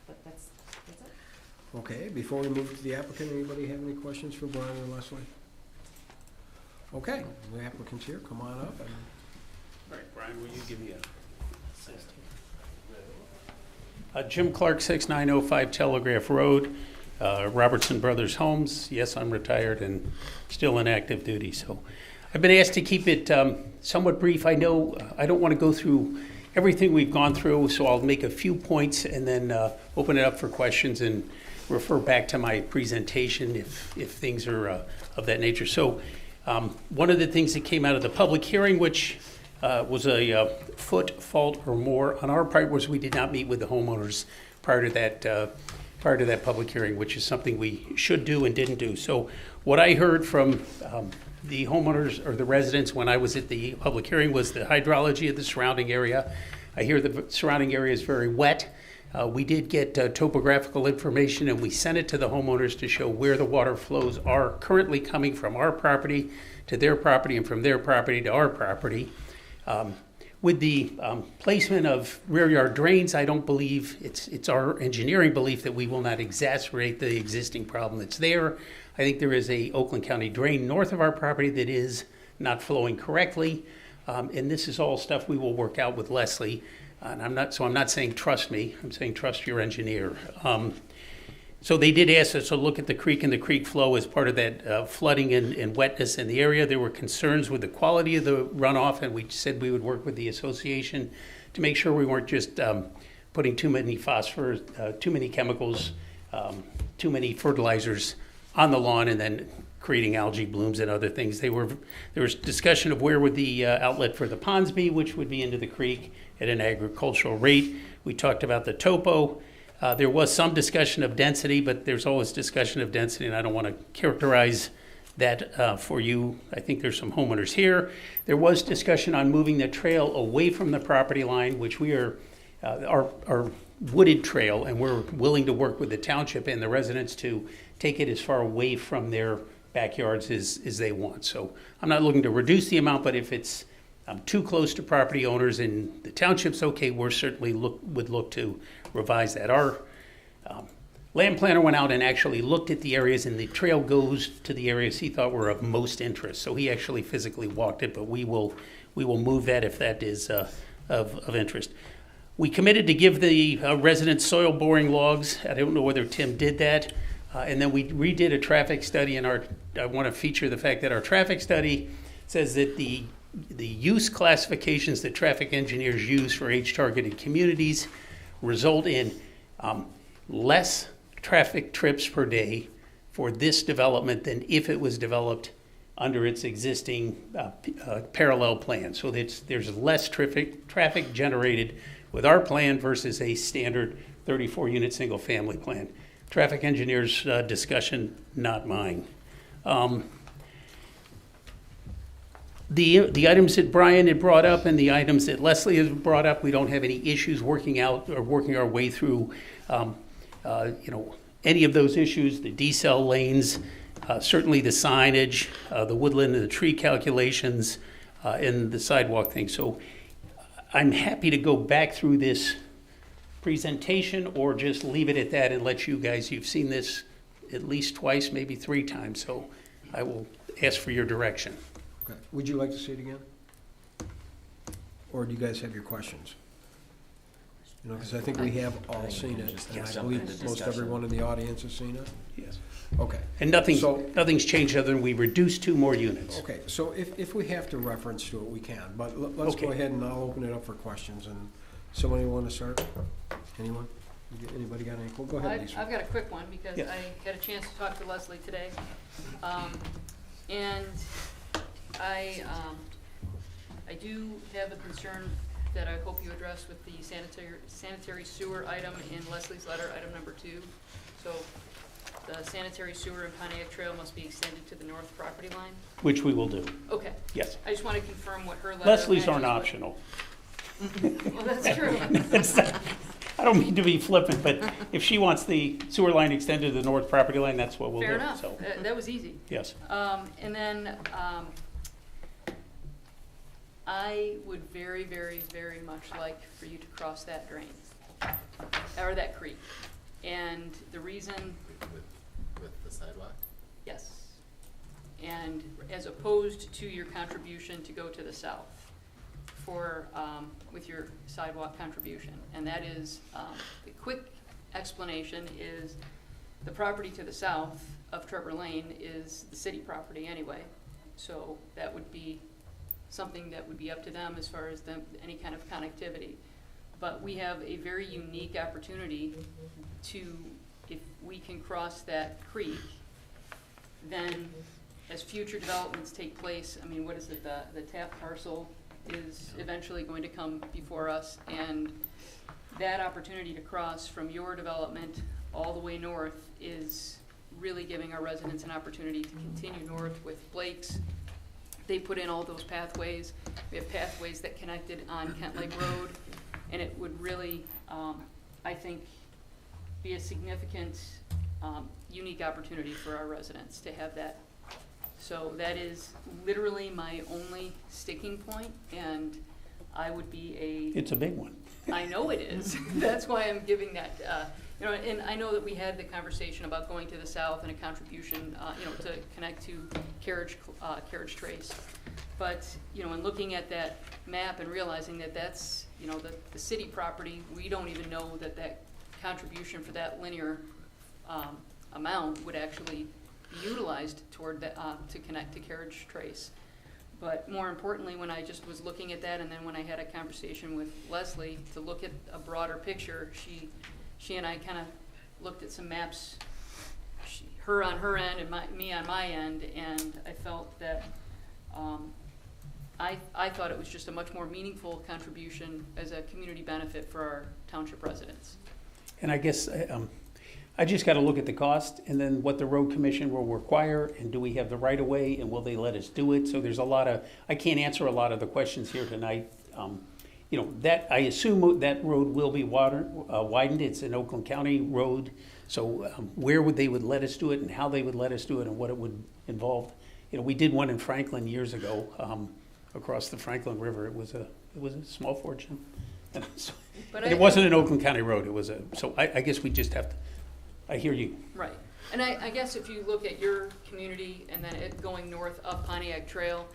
But that's it. Okay, before we move to the applicant, anybody have any questions for Brian or Leslie? Okay, the applicant's here, come on up. All right, Brian, will you give me a... Jim Clark, 6905 Telegraph Road, Robertson Brothers Homes. Yes, I'm retired and still in active duty, so I've been asked to keep it somewhat brief. I know I don't want to go through everything we've gone through, so I'll make a few points and then open it up for questions and refer back to my presentation if things are of that nature. So one of the things that came out of the public hearing, which was a foot fault or more on our part, was we did not meet with the homeowners prior to that public hearing, which is something we should do and didn't do. So what I heard from the homeowners or the residents when I was at the public hearing was the hydrology of the surrounding area. I hear the surrounding area is very wet. We did get topographical information, and we sent it to the homeowners to show where the water flows are currently coming from our property to their property and from their property to our property. With the placement of rear yard drains, I don't believe, it's our engineering belief that we will not exacerbate the existing problem that's there. I think there is a Oakland County drain north of our property that is not flowing correctly. And this is all stuff we will work out with Leslie. And I'm not saying trust me, I'm saying trust your engineer. So they did ask us to look at the creek and the creek flow as part of that flooding and wetness in the area. There were concerns with the quality of the runoff, and we said we would work with the association to make sure we weren't just putting too many phosphorus, too many chemicals, too many fertilizers on the lawn and then creating algae blooms and other things. There was discussion of where would the outlet for the ponds be, which would be into the creek at an agricultural rate. We talked about the topo. There was some discussion of density, but there's always discussion of density, and I don't want to characterize that for you. I think there's some homeowners here. There was discussion on moving the trail away from the property line, which we are, our wooded trail, and we're willing to work with the township and the residents to take it as far away from their backyards as they want. So I'm not looking to reduce the amount, but if it's too close to property owners and the township's okay, we're certainly would look to revise that. Our land planner went out and actually looked at the areas, and the trail goes to the areas he thought were of most interest. So he actually physically walked it, but we will move that if that is of interest. We committed to give the residents soil boring logs. I don't know whether Tim did that. And then we redid a traffic study, and I want to feature the fact that our traffic study says that the use classifications that traffic engineers use for age-targeted communities result in less traffic trips per day for this development than if it was developed under its existing parallel plan. So there's less traffic generated with our plan versus a standard 34-unit single-family plan. Traffic engineers' discussion, not mine. The items that Brian had brought up and the items that Leslie has brought up, we don't have any issues working out or working our way through any of those issues. The decel lanes, certainly the signage, the woodland and the tree calculations, and the sidewalk thing. So I'm happy to go back through this presentation or just leave it at that and let you guys, you've seen this at least twice, maybe 3 times, so I will ask for your direction. Okay. Would you like to see it again? Or do you guys have your questions? You know, because I think we have all seen it, and I believe most everyone in the audience has seen it. Yes. Okay. And nothing's changed other than we reduced 2 more units. Okay, so if we have to reference to it, we can, but let's go ahead and I'll open it up for questions. And somebody want to start? Anyone? Anybody got any? Well, go ahead, Lisa. I've got a quick one because Yeah. I had a chance to talk to Leslie today. And I do have a concern that I hope you address with the sanitary sewer item in Leslie's letter, item number 2. So the sanitary sewer and Pontiac Trail must be extended to the north property line? Which we will do. Okay. Yes. I just want to confirm what her letter. Leslie's aren't matches optional. Well, that's true. I don't mean to be flippant, but if she wants the sewer line extended to the north property line, that's what we'll do. Fair enough. So, That was easy. yes. And then I would very, very, very much like for you to cross that drain, or that creek. And the reason, With the sidewalk? yes, and as opposed to your contribution to go to the south for, with your sidewalk contribution. And that is, the quick explanation is the property to the south of Trevor Lane is the city property anyway. So that would be something that would be up to them as far as any kind of connectivity. But we have a very unique opportunity to, if we can cross that creek, then as future developments take place, I mean, what is it, the tap parcel is eventually going to come before us, and that opportunity to cross from your development all the way north is really giving our residents an opportunity to continue north with Blake's. They put in all those pathways. We have pathways that connected on Kent Lake Road, and it would really, I think, be a significant, unique opportunity for our residents to have that. So that is literally my only sticking point, and I would be It's a big one. I know it is. That's why I'm giving that, and I know that we had the conversation about going to the south and a contribution, to connect to carriage trace. But, you know, in looking at that map and realizing that that's, you know, the city property, we don't even know that that contribution for that linear amount would actually be utilized toward the, to connect to Carriage Trace. But more importantly, when I just was looking at that, and then when I had a conversation with Leslie to look at a broader picture, she and I kind of looked at some maps, her on her end and me on my end, and I felt that I thought it was just a much more meaningful contribution as a community benefit for our township residents. And I guess I just got to look at the cost and then what the road commission will require, and do we have the right of way, and will they let us do it? So there's a lot of, I can't answer a lot of the questions here tonight. You know, that, I assume that road will be widened. It's an Oakland County road. So where would they would let us do it, and how they would let us do it, and what it would involve. You know, we did one in Franklin years ago, across the Franklin River. It was a small fortune. And it wasn't an Oakland County road. It was so I guess we just have to, I hear you. Right. And I guess if you look at your community and then it going north up Pontiac Trail,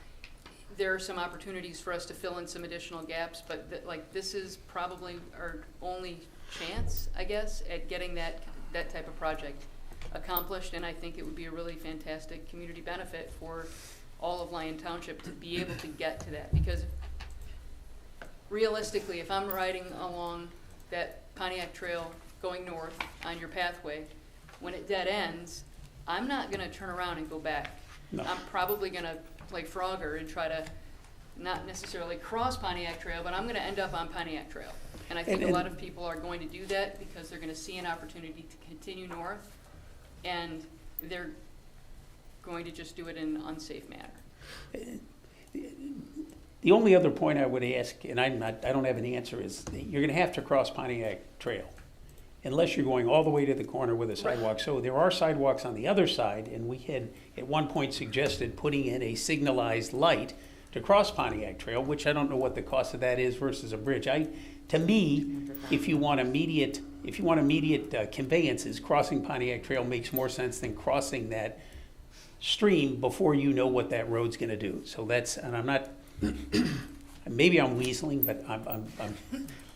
there are some opportunities for us to fill in some additional gaps, but this is probably our only chance, I guess, at getting that type of project accomplished, and I think it would be a really fantastic community benefit for all of Lyon Township to be able to get to that, because realistically, if I'm riding along that Pontiac Trail going north on your pathway, when it dead ends, I'm not going to turn around and go back. No. I'm probably going to play Frogger and try to not necessarily cross Pontiac Trail, but I'm going to end up on Pontiac Trail. And I think a lot of people are going to do that because they're going to see an opportunity to continue north, and they're going to just do it in an unsafe manner. The only other point I would ask, and I don't have an answer, is you're going to have to cross Pontiac Trail unless you're going all the way to the corner with a sidewalk. So there are sidewalks on the other side, and we had at one point suggested putting in a signalized light to cross Pontiac Trail, which I don't know what the cost of that is versus a bridge. To me, if you want immediate conveyances, crossing Pontiac Trail makes more sense than crossing that stream before you know what that road's going to do. So that's, and I'm not, maybe I'm weaseling, but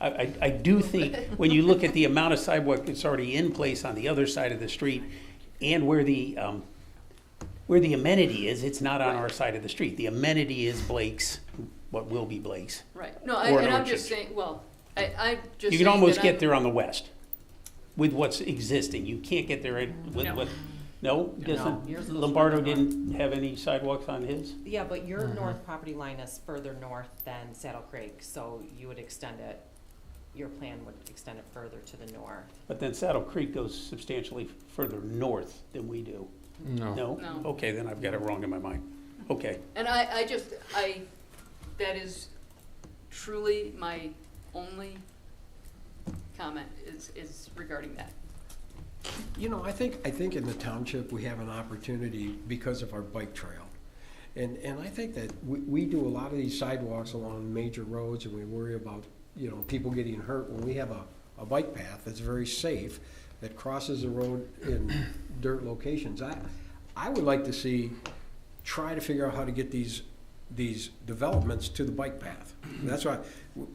I do think when you look at the amount of sidewalk that's already in place on the other side of the street, and where the amenity is, it's not on our side of the street. The amenity is Blake's, what will be Blake's. Right. No, and I'm just saying, well, I just you can almost get there on the west with what's existing. You can't get there with what. No, doesn't Lombardo didn't have any sidewalks on his? Yeah, but your north property line is further north than Saddle Creek, so you would extend it, your plan would extend it further to the north. But then Saddle Creek goes substantially further north than we do. No. No. Okay, then I've got it wrong in my mind. Okay. And that is truly my only comment is regarding that. You know, I think in the township, we have an opportunity because of our bike trail. And I think that we do a lot of these sidewalks along major roads, and we worry about, you know, people getting hurt when we have a bike path that's very safe, that crosses the road in dirt locations. I would like to try to figure out how to get these developments to the bike path. And that's why,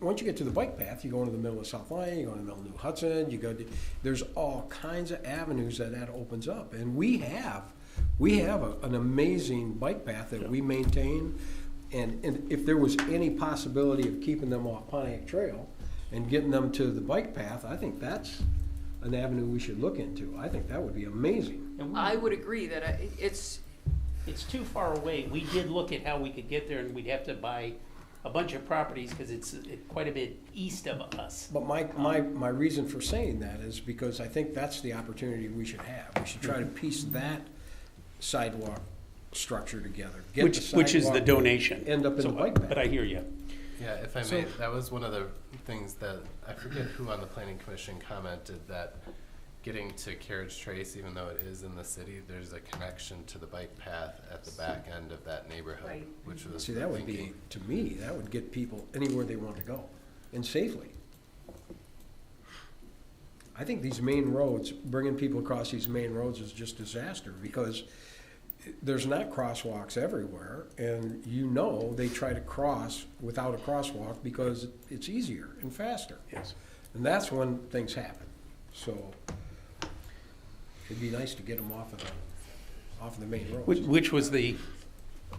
once you get to the bike path, you go into the middle of South Lyon, you go into the middle of New Hudson, there's all kinds of avenues that opens up. And we have an amazing bike path that we maintain. And if there was any possibility of keeping them off Pontiac Trail and getting them to the bike path, I think that's an avenue we should look into. I think that would be amazing. I would agree that It's too far away. We did look at how we could get there, and we'd have to buy a bunch of properties because it's quite a bit east of us. But my reason for saying that is because I think that's the opportunity we should have. We should try to piece that sidewalk structure together. Which is the donation. End up in the bike path. But I hear you. Yeah, if I may, that was one of the things that, I forget who on the planning commission commented that getting to Carriage Trace, even though it is in the city, there's a connection to the bike path at the back end of that neighborhood, Right. which was See, that would be, to me, that would get people anywhere they want to go, and safely. I think these main roads, bringing people across these main roads is just disaster, because there's not crosswalks everywhere, and you know they try to cross without a crosswalk because it's easier and faster. Yes. And that's when things happen. So it'd be nice to get them off of the main roads. Which was the,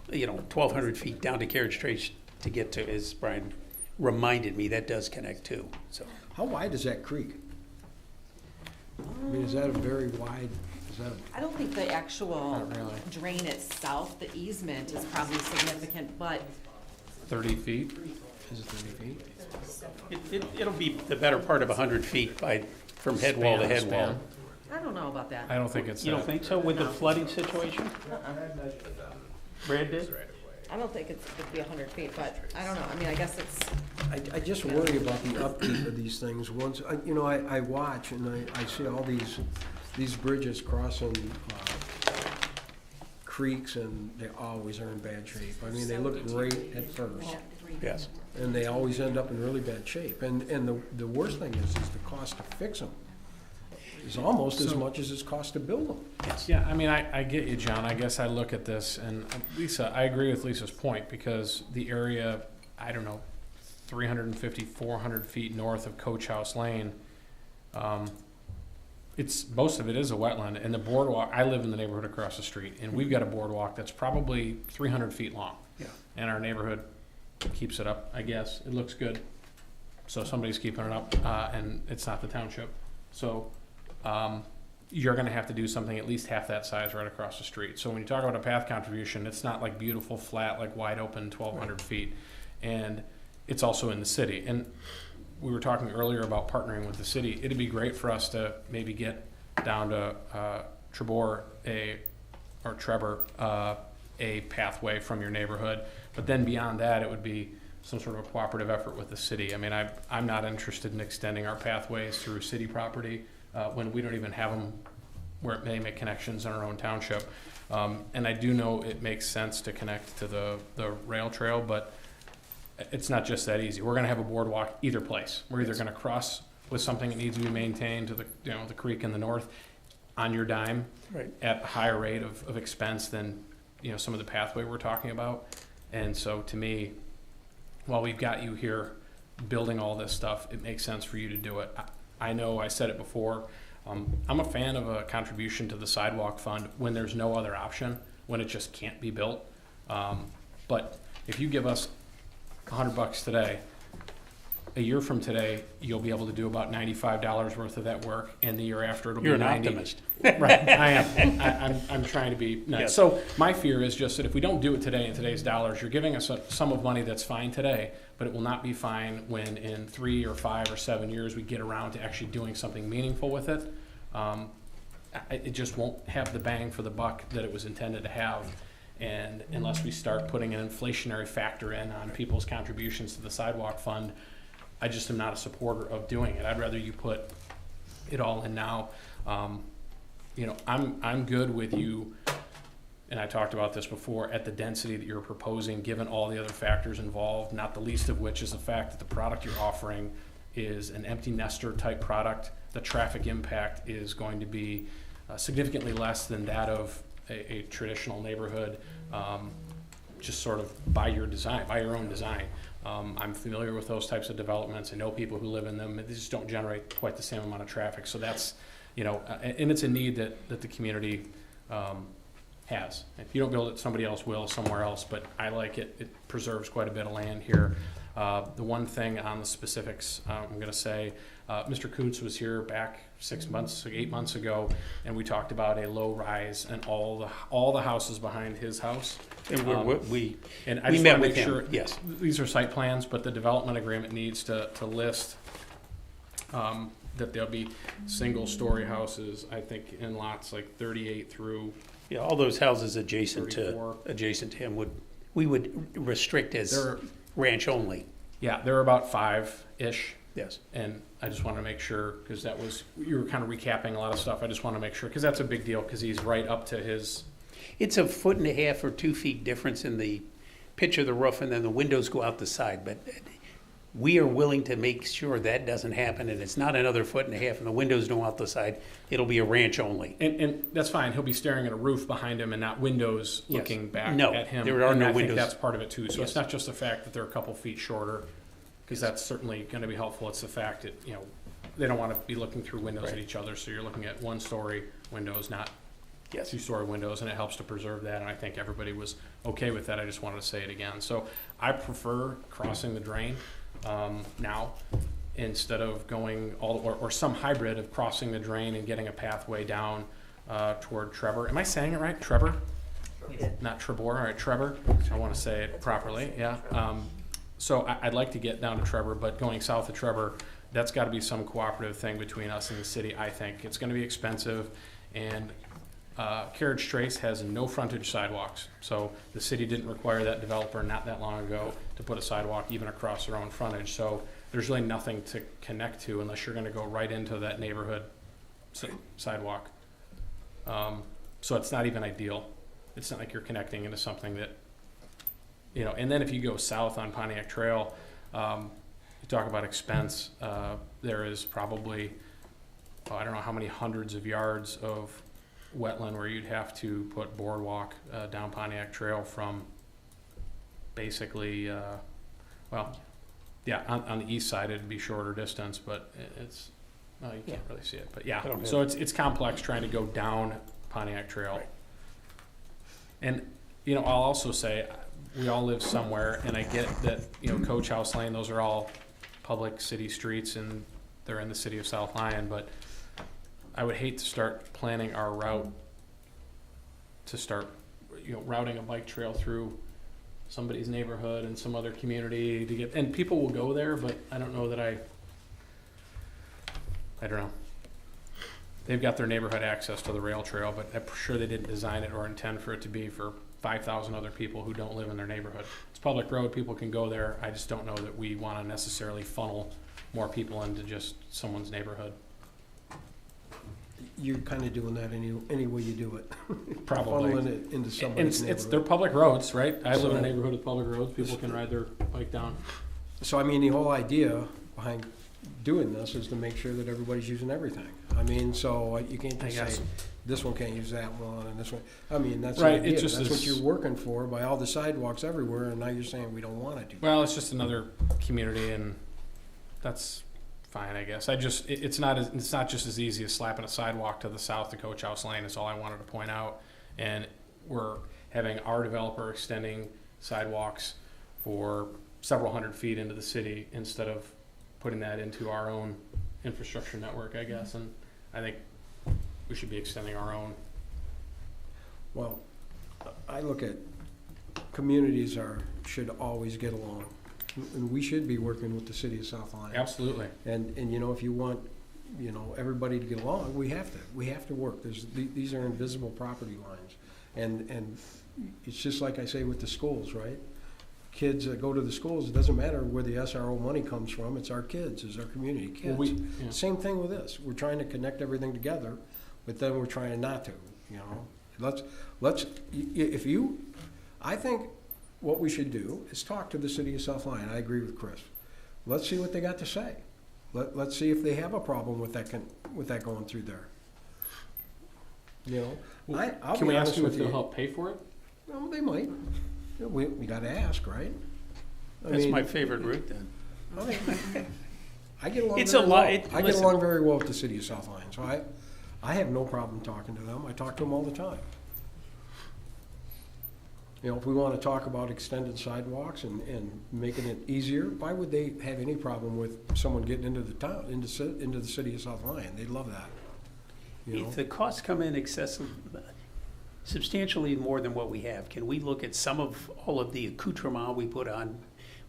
1,200 feet down to Carriage Trace to get to, as Brian reminded me, that does connect too, so. How wide is that creek? I mean, is that a very wide, I don't think the actual Not really. drain itself, the easement is probably significant, but 30 feet? is it 30 feet? It'll be the better part of 100 feet from head wall to head wall. I don't know about that. I don't think it's You don't that. think so with the flooding situation? Brad did? I don't think it's, it'd be 100 feet, but I don't know. I mean, I guess it's, I just worry about the upkeep of these things. Once, I watch and I see all these bridges crossing creeks, and they always are in bad shape. I mean, they look great at first, Yes. and they always end up in really bad shape. And the worst thing is the cost to fix them is almost as much as it's cost to build them. Yeah, I mean, I get you, John. I guess I look at this, and Lisa, I agree with Lisa's point, because the area, I don't know, 350, 400 feet north of Coach House Lane, most of it is a wetland, and the boardwalk, I live in the neighborhood across the street, and we've got a boardwalk that's probably 300 feet long. Yeah. And our neighborhood keeps it up, I guess. It looks good. So somebody's keeping it up, and it's not the township. So, you're gonna have to do something at least half that size right across the street. So when you talk about a path contribution, it's not like beautiful, flat, like wide open, 1,200 feet. And it's also in the city. And we were talking earlier about partnering with the city. It'd be great for us to maybe get down to Trebor, a pathway from your neighborhood. But then beyond that, it would be some sort of a cooperative effort with the city. I mean, I'm not interested in extending our pathways through city property when we don't even have them where it may make connections in our own township. And I do know it makes sense to connect to the rail trail, but it's not just that easy. We're gonna have a boardwalk either place. We're either gonna cross with something that needs to be maintained to the creek in the north on your dime, Right. at a higher rate of expense than, some of the pathway we're talking about. And so to me, while we've got you here building all this stuff, it makes sense for you to do it. I know I said it before, I'm a fan of a contribution to the sidewalk fund when there's no other option, when it just can't be built. But if you give us $100 today, a year from today, you'll be able to do about $95 worth of that work, and the year after it'll You're be an 90. optimist. Right, I am. I'm trying to be nice. Yes. So my fear is just that if we don't do it today in today's dollars, you're giving us a sum of money that's fine today, but it will not be fine when in 3 or 5 or 7 years we get around to actually doing something meaningful with it. It just won't have the bang for the buck that it was intended to have. And unless we start putting an inflationary factor in on people's contributions to the sidewalk fund, I just am not a supporter of doing it. I'd rather you put it all in now. I'm good with you, and I talked about this before, at the density that you're proposing, given all the other factors involved, not the least of which is the fact that the product you're offering is an empty nester type product. The traffic impact is going to be significantly less than that of a traditional neighborhood, just sort of by your design, by your own design. I'm familiar with those types of developments. I know people who live in them. They just don't generate quite the same amount of traffic. So that's, and it's a need that the community has. If you don't build it, somebody else will somewhere else, but I like it. It preserves quite a bit of land here. The one thing on the specifics, I'm going to say, Mr. Coots was here back 8 months ago, and we talked about a low rise and all the houses behind his house. And we I just met want to with make him, sure, yes. these are site plans, but the development agreement needs to list that there'll be single-story houses, I think, in lots like 38 through. Yeah, all those houses adjacent 34. to him we would restrict as ranch only. Yeah, there are about 5-ish. Yes. And I just want to make sure, because you were kind of recapping a lot of stuff. I just want to make sure, because that's a big deal, because he's right up to his. It's 1.5 feet or 2 feet difference in the pitch of the roof, and then the windows go out the side. But we are willing to make sure that doesn't happen, and it's not another 1.5 feet and the windows don't out the side. It'll be a ranch only. And that's fine. He'll be staring at a roof behind him and not windows Yes. looking back No, at him. there are And no I think windows. that's part of it too. So Yes. it's not just the fact that they're a couple feet shorter, because that's certainly going to be helpful. It's the fact that, you know, they don't want to be looking through windows at Right. each other. So you're looking at 1-story windows, not Yes. 2-story windows, and it helps to preserve that. And I think everybody was okay with that. I just wanted to say it again. So I prefer crossing the drain now, instead of going or some hybrid of crossing the drain and getting a pathway down toward Trevor. Am I saying it right? Trevor? Not Trebor. All right, Trevor. I want to say it properly. Yeah. So I'd like to get down to Trevor, but going south of Trevor, that's got to be some cooperative thing between us and the city, I think. It's going to be expensive, and Carriage Trace has no frontage sidewalks. So the city didn't require that developer not that long ago to put a sidewalk even across their own frontage. So there's really nothing to connect to unless you're going to go right into that neighborhood sidewalk. So it's not even ideal. It's not like you're connecting into something that, you know, and then if you go south on Pontiac Trail, you talk about expense, there is probably, I don't know how many hundreds of yards of wetland where you'd have to put boardwalk down Pontiac Trail from basically, well, yeah, on the east side it'd be shorter distance, but it's, well, you can't really see it, but yeah. So it's complex trying to go down Pontiac Trail. Right. And, you know, I'll also say, we all live somewhere, and I get that, you know, Coach House Lane, those are all public city streets, and they're in the city of South Lyon, but I would hate to start planning our route to start, you know, routing a bike trail through somebody's neighborhood and some other community to get, and people will go there, but I don't know that I don't know. They've got their neighborhood access to the rail trail, but I'm sure they didn't design it or intend for it to be for 5,000 other people who don't live in their neighborhood. It's public road, people can go there. I just don't know that we want to necessarily funnel more people into just someone's neighborhood. You're kind of doing that any way you do it. Probably. Funneling it into And somebody's it's neighborhood. they're public roads, right? I live in So- a neighborhood with public roads. People can ride their bike down. So, I mean, the whole idea behind doing this is to make sure that everybody's using everything. I mean, so you can't I just guess. say, this one can't use that one, and this one, I mean, that's the Right, it idea. just That's what is- you're working for by all the sidewalks everywhere, and now you're saying we don't want to do that. Well, it's just another community, and that's fine, I guess. It's not just as easy as slapping a sidewalk to the south of Coach House Lane, is all I wanted to point out. And we're having our developer extending sidewalks for several hundred feet into the city instead of putting that into our own infrastructure network, I guess. And I think we should be extending our own. Well, I look at communities should always get along. And we should be working with the city of South Lyon. Absolutely. And you know, if you want, you know, everybody to get along, we have to work. These are invisible property lines. And it's just like I say with the schools, right? Kids that go to the schools, it doesn't matter where the SRO money comes from, it's our kids, it's our community kids. Well, yeah. Same thing with this. We're trying to connect everything together, but then we're trying not to, you know? I think what we should do is talk to the city of South Lyon. I agree with Chris. Let's see what they got to say. Let's see if they have a problem with that going through there. You know, I'll Can be we ask honest them if with they'll you. help pay for it? Well, they might. We gotta ask, right? I That's mean, my favorite route then. I get along It's very a lot- well. I get listen. along very well with the city of South Lyon, so I have no problem talking to them. I talk to them all the time. You know, if we wanna talk about extended sidewalks and making it easier, why would they have any problem with someone getting into the town, into the city of South Lyon? They'd love that. You know? If the costs come in excessive, substantially more than what we have, can we look at some of all of the accoutrement we put on?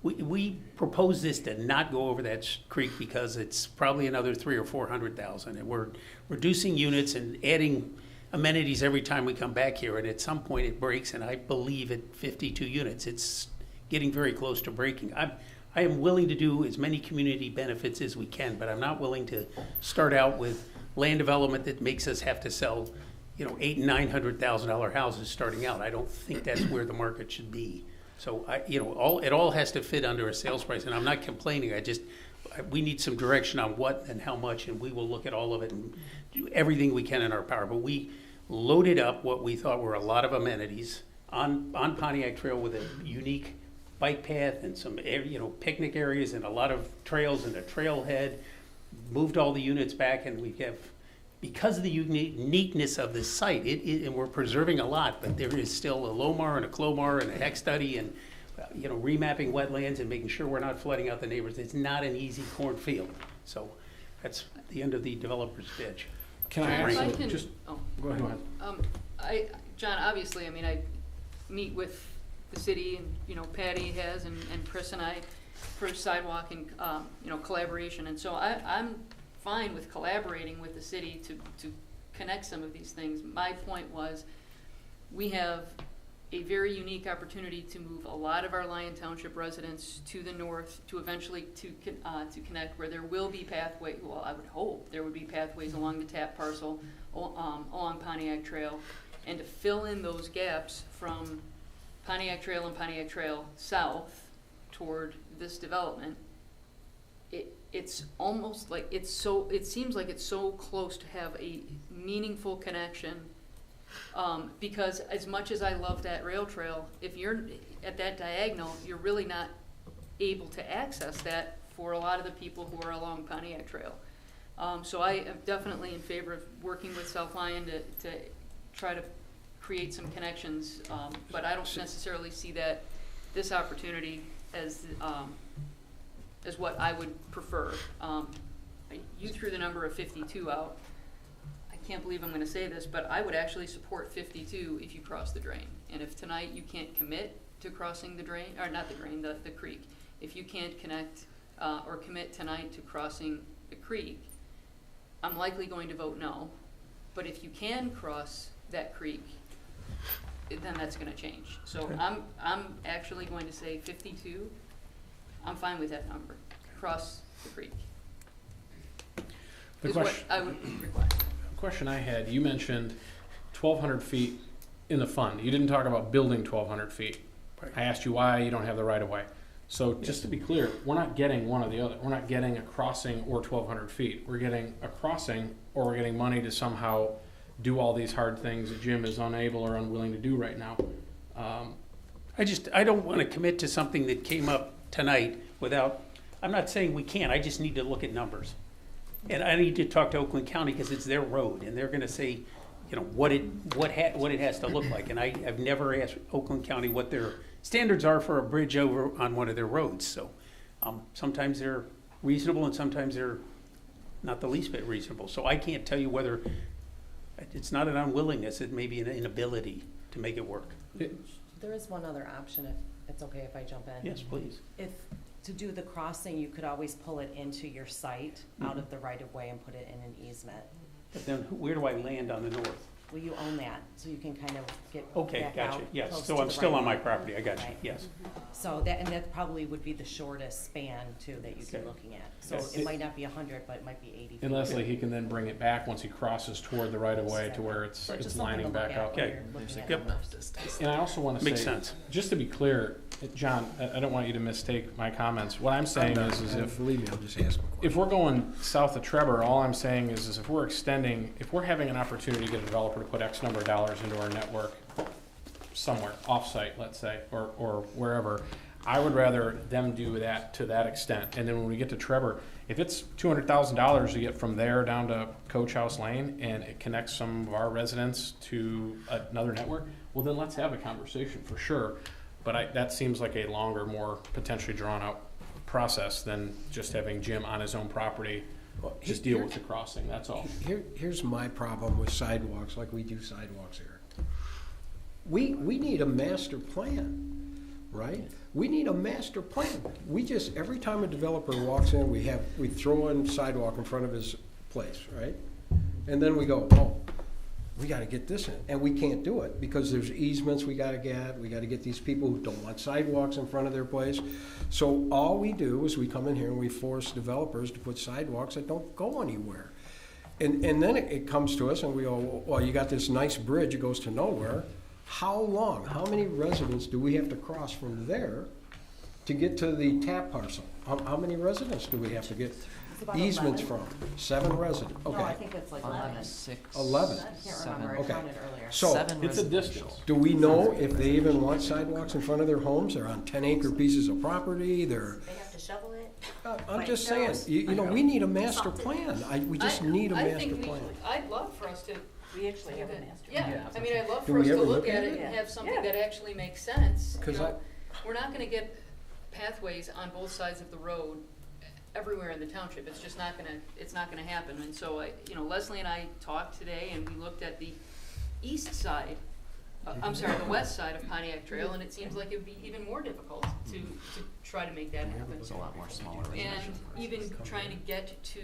We propose this to not go over that creek because it's probably another 300,000 or 400,000, and we're reducing units and adding amenities every time we come back here, and at some point it breaks, and I believe at 52 units, it's getting very close to breaking. I am willing to do as many community benefits as we can, but I'm not willing to start out with land development that makes us have to sell, you know, $800,000 and $900,000 houses starting out. I don't think that's where the market should be. So it all has to fit under a sales price, and I'm not complaining, we need some direction on what and how much, and we will look at all of it and do everything we can in our power. But we loaded up what we thought were a lot of amenities on Pontiac Trail with a unique bike path and some picnic areas and a lot of trails and a trailhead. Moved all the units back, and we have, because of the uniqueness of this site, and we're preserving a lot, but there is still a LOMAR and a CLOMAR and a HEC study and remapping wetlands and making sure we're not flooding out the neighbors. It's not an easy cornfield. So that's the end of the developer's pitch. Can I If I ask, can- just, oh. go ahead. John, obviously, I mean, I meet with the city and, Patty has and Chris and I for sidewalk and, collaboration. And so I'm fine with collaborating with the city to connect some of these things. My point was, we have a very unique opportunity to move a lot of our Lyon Township residents to the north to eventually to connect where there will be pathway. Well, I would hope there would be pathways along the TAP parcel, along Pontiac Trail, and to fill in those gaps from Pontiac Trail and Pontiac Trail south toward this development. It's almost like it seems like it's so close to have a meaningful connection. Because as much as I love that rail trail, if you're at that diagonal, you're really not able to access that for a lot of the people who are along Pontiac Trail. So I am definitely in favor of working with South Lyon to try to create some connections, but I don't necessarily see this opportunity as what I would prefer. You threw the number of 52 out. I can't believe I'm going to say this, but I would actually support 52 if you cross the drain. And if tonight you can't commit to crossing the drain, or not the drain, the creek, if you can't connect or commit tonight to crossing the creek, I'm likely going to vote no. But if you can cross that creek, then that's going to change. So Okay. I'm actually going to say 52. I'm fine with that number. Cross the creek. The Is what question- I would request. Question I had, you mentioned 1,200 feet in the fund. You didn't talk about building 1,200 feet. I asked you why you don't have the right of way. So just to be clear, we're not getting one or the other. We're not getting a crossing or 1,200 feet. We're getting a crossing, or we're getting money to somehow do all these hard things that Jim is unable or unwilling to do right now. I don't want to commit to something that came up tonight without, I'm not saying we can't, I just need to look at numbers. And I need to talk to Oakland County because it's their road, and they're going to say, what it has to look like. And I've never asked Oakland County what their standards are for a bridge over on one of their roads. So sometimes they're reasonable, and sometimes they're not the least bit reasonable. So I can't tell you whether it's not an unwillingness; it may be an inability to make it work. There is one other option, if it's okay if I jump in. Yes, please. If, to do the crossing, you could always pull it into your site out of the right of way and put it in an easement. But then where do I land on the north? Well, you own that, so you can kind of get Okay, back gotcha. out Yes, close so to I'm the still right on my of way. property. I got you. Right. Yes. So that probably would be the shortest span too that you'd be Okay. looking at. So Yes. it might not be 100, but it might be 80 feet. And Leslie, he can then bring it back once he crosses toward the right of way to where it's So just it's something to lining look back at up. when Okay. you're looking at Yep. numbers. And I also want to say, Makes sense. just to be clear, John, I don't want you to mistake my comments. What I'm saying is if Believe me, I'll just ask a question. if we're going south of Trevor, all I'm saying is if we're extending, if we're having an opportunity to get a developer to put X number of dollars into our network somewhere, off-site, let's say, or wherever, I would rather them do that to that extent. And then when we get to Trevor, if it's $200,000 to get from there down to Coach House Lane and it connects some of our residents to another network, well, then let's have a conversation for sure. But that seems like a longer, more potentially drawn-out process than just having Jim on his own property just deal with the crossing, that's all. Here's my problem with sidewalks, like we do sidewalks here. We need a master plan, right? We need a master plan. We just, every time a developer walks in, we throw in sidewalk in front of his place, right? And then we go, oh, we gotta get this in, and we can't do it because there's easements we gotta get these people who don't want sidewalks in front of their place. So all we do is we come in here and we force developers to put sidewalks that don't go anywhere. And then it comes to us and we go, well, you got this nice bridge, it goes to nowhere. how long, how many residents do we have to cross from there to get to the tap parcel? How many residents do we have to get about easements 11. from? 7 residents, No, I okay. think it's like 11. 11. I can't remember, I Okay. counted earlier. So, It's a distance. do we know if they even want sidewalks in front of their homes? They're on 10-acre pieces of property, they're, They have to shovel it. I'm just saying, you know, we need a master plan. We just need a I master think plan. I'd love for us to, We actually have a master. yeah, I mean, I'd love Do for we us to ever look look at at it it? and have something Yeah. that actually makes sense. You 'Cause know, we're not gonna get pathways on both sides of the road everywhere in the township. It's just not gonna happen. And so Leslie and I talked today and we looked at the east side, the west side of Pontiac Trail, and it seems like it'd be even more difficult to try to make that happen. There's a lot more smaller And residential. even trying to get to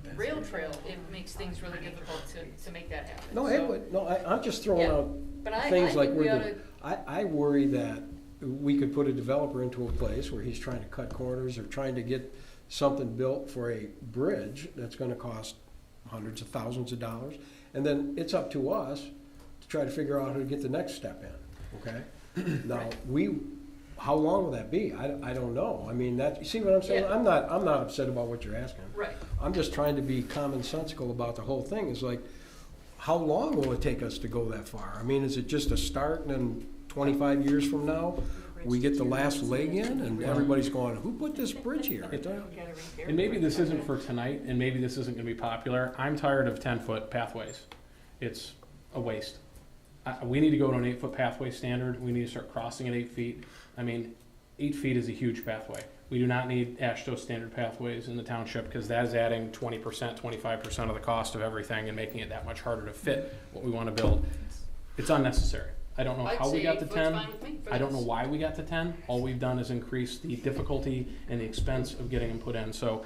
the rail trail, it makes things really difficult to make that happen. No, it would, no, I'm just throwing Yeah. out But I things like think we we're oughta, doing. I worry that we could put a developer into a place where he's trying to cut corners or trying to get something built for a bridge that's gonna cost hundreds of thousands of dollars. And then it's up to us to try to figure out how to get the next step in, okay? Now, how long will that be? I don't know. I mean, you see what I'm saying? Yeah. I'm not upset about what you're asking. right. I'm just trying to be commonsensical about the whole thing. It's like, how long will it take us to go that far? I mean, is it just a start and then 25 years from now, we get the last leg in and everybody's going, who put this bridge here? And maybe this isn't for tonight, and maybe this isn't gonna be popular. I'm tired of 10-foot pathways. It's a waste. We need to go to an 8-foot pathway standard. We need to start crossing at 8 feet. I mean, 8 feet is a huge pathway. We do not need AASHTO standard pathways in the township, because that is adding 20%, 25% of the cost of everything and making it that much harder to fit what we wanna build. It's unnecessary. I don't know I'd how we say got to 8 foot's 10. fine with me for I don't know this. why we got to 10. All we've done is increase the difficulty and the expense of getting them put in. So,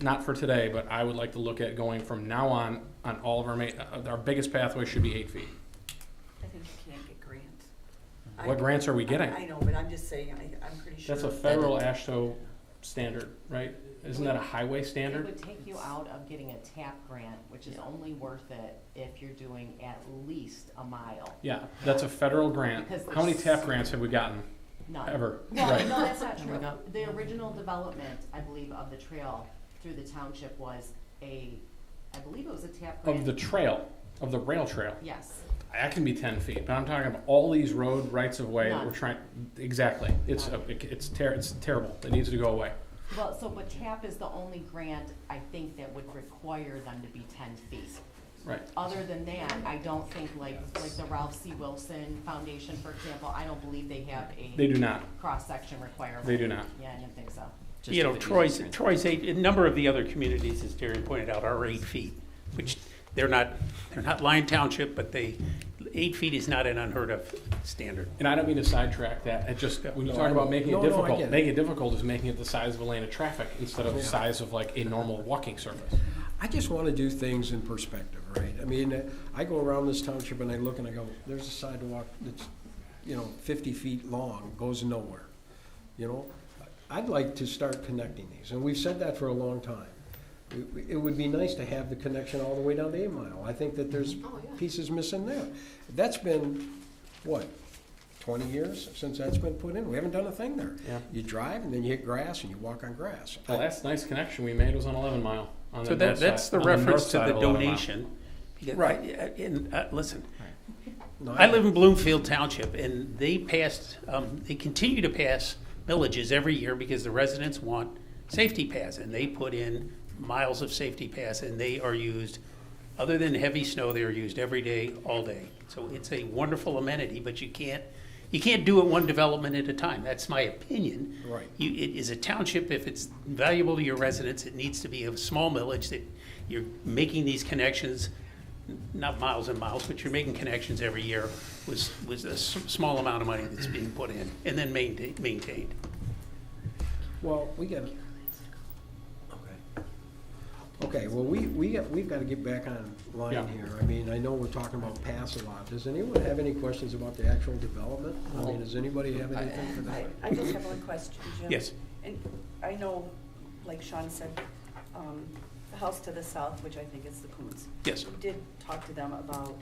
not for today, but I would like to look at going from now on all of our biggest pathway should be 8 feet. I think you can't get grants. What grants are we getting? I know, but I'm just saying, I'm pretty sure. That's a federal AASHTO standard, right? Isn't that a highway It standard? would take you out of getting a TAP grant, which is only worth it if you're doing at least a mile. Yeah, that's a federal grant. Because How many there's- TAP grants have we gotten? None. Ever? Well, Right. no, that's not true. The original development, I believe, of the trail through the township was I believe it was a TAP grant. Of the trail, of the rail trail. Yes. That can be 10 feet, but I'm talking about all these road rights of way. None. We're trying, exactly. It's terrible. It needs to go away. Well, but TAP is the only grant, I think, that would require them to be 10 feet. Right. Other than that, I don't think, like the Ralph C. Wilson Foundation, for example, I don't believe they have They a do not. cross-section requirement. They do not. Yeah, I didn't think so. You know, Troy's 8, a number of the other communities, as Darren pointed out, are 8 feet, which they're not Lyon Township, but 8 feet is not an unheard of standard. And I don't mean to sidetrack that. It just, when you No, talk I about know. making No, it no, I difficult, get it. making it difficult is making it the size of a lane of traffic instead of the Yeah. size of like a normal walking surface. I just want to do things in perspective, right? I mean, I go around this township and I look and I go, there's a sidewalk that's, 50 feet long, goes nowhere. I'd like to start connecting these, and we've said that for a long time. It would be nice to have the connection all the way down to 8 Mile. I think that there's pieces missing there. That's been, 20 years since that's been put in? We haven't done a thing there. Yeah. You drive and then you hit grass and you walk on grass. The last nice connection we made was on 11 Mile. On So the north that's side- the on north reference to side the of 11 Mile. donation. Because Right. Listen, No, I live in Bloomfield Township, and they continue to pass millages every year because the residents want safety paths, and they put in miles of safety paths, and they are used, other than heavy snow, they are used every day, all day. So it's a wonderful amenity, but you can't do it one development at a time. That's my opinion. Right. It is a township, if it's valuable to your residents, it needs to be a small millage that you're making these connections, not miles and miles, but you're making connections every year with a small amount of money that's being put in and then maintained. Well, we got. Okay, well, we've got to get back on line Yeah. here. I mean, I know we're talking about paths a lot. Does anyone have any questions about the actual development? I mean, does anybody have anything for that? I just have one question, Jim. Yes. And I know, like Sean said, the house to the south, which I think is the Coons. Yes. We did talk to them about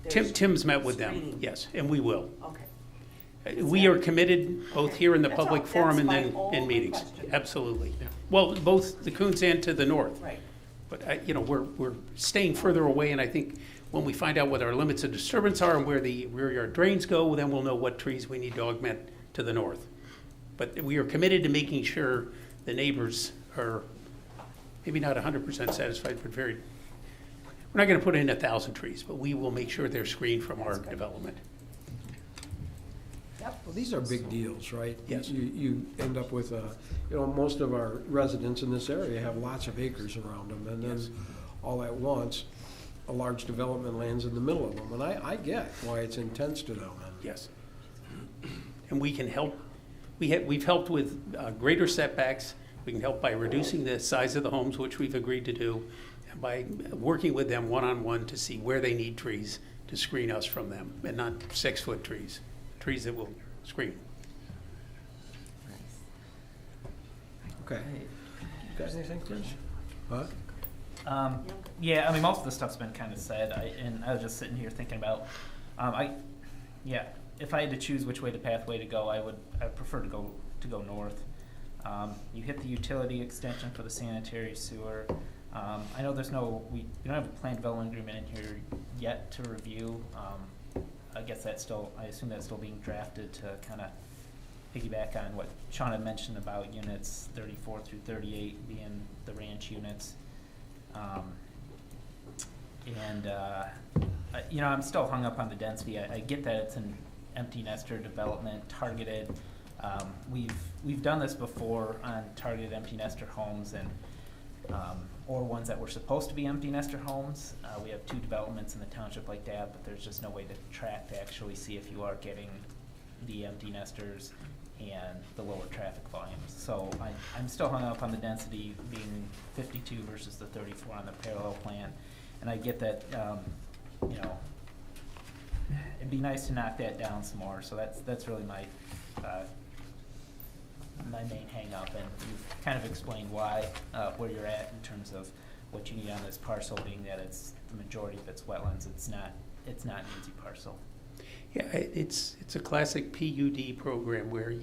Tim's met with them, screening. yes, and we will. Okay. We are committed, both here in the That's all. public forum and That's then my in only meetings. question. Absolutely. Well, both the Coons and to the north. Right. But, we're staying further away, and I think when we find out what our limits of disturbance are and where the rear yard drains go, then we'll know what trees we need to augment to the north. But we are committed to making sure the neighbors are maybe not 100% satisfied, but we're not gonna put in 1,000 trees, but we will make sure they're screened from our development. Well, these are big deals, right? Yes. You end up with, most of our residents in this area have lots of acres around them, and then all at once, a large development lands in the middle of them, and I get why it's intense to them. Yes. And we can help, we've helped with greater setbacks. We can help by reducing the size of the homes, which we've agreed to do, and by working with them one-on-one to see where they need trees to screen us from them, and not 6-foot trees that will screen. Okay. You got anything, Chris? Huh? Yeah, I mean, most of the stuff's been kind of said, and I was just sitting here thinking about, if I had to choose which way the pathway to go, I would prefer to go north. You hit the utility extension for the sanitary sewer. I know we don't have a planned development agreement in here yet to review. I guess I assume that's still being drafted to kind of piggyback on what Sean had mentioned about units 34 through 38 being the ranch units. I'm still hung up on the density. I get that it's an empty nester development targeted. We've done this before on targeted empty nester homes or ones that were supposed to be empty nester homes. We have 2 developments in the township like that, but there's just no way to track to actually see if you are getting the empty nesters and the lower traffic volumes. So I'm still hung up on the density being 52 versus the 34 on the parallel plan. And I get that, it'd be nice to knock that down some more. So that's really my main hang up, and you've kind of explained why, where you're at in terms of what you need on this parcel, being that it's the majority of it's wetlands. It's not an easy parcel. Yeah, it's a classic PUD program where,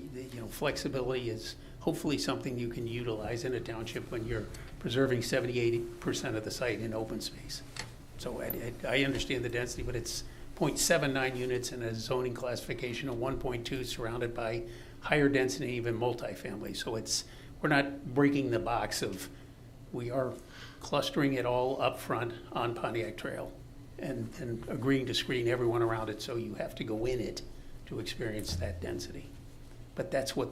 flexibility is hopefully something you can utilize in a township when you're preserving 70-80% of the site in open space. So I understand the density, but it's 0.79 units in a zoning classification of 1.2 surrounded by higher density, even multifamily. So we're not breaking the box of, we are clustering it all up front on Pontiac Trail and agreeing to screen everyone around it, so you have to go in it to experience that density. But that's what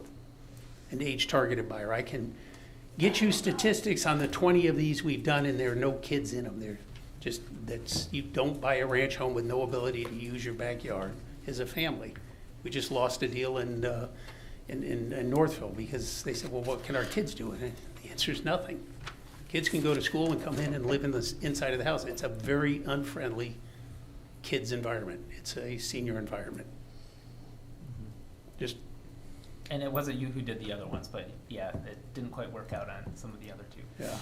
an age-targeted buyer, I can get you statistics on the 20 of these we've done, and there are no kids in them. They're just, you don't buy a ranch home with no ability to use your backyard as a family. We just lost a deal in Northville because they said, well, what can our kids do? And the answer is nothing. Kids can go to school and come in and live in the inside of the house. It's a very unfriendly kids environment. It's a senior environment. Just. And it wasn't you who did the other ones, but yeah, it didn't quite work out on some of the other 2. Yeah.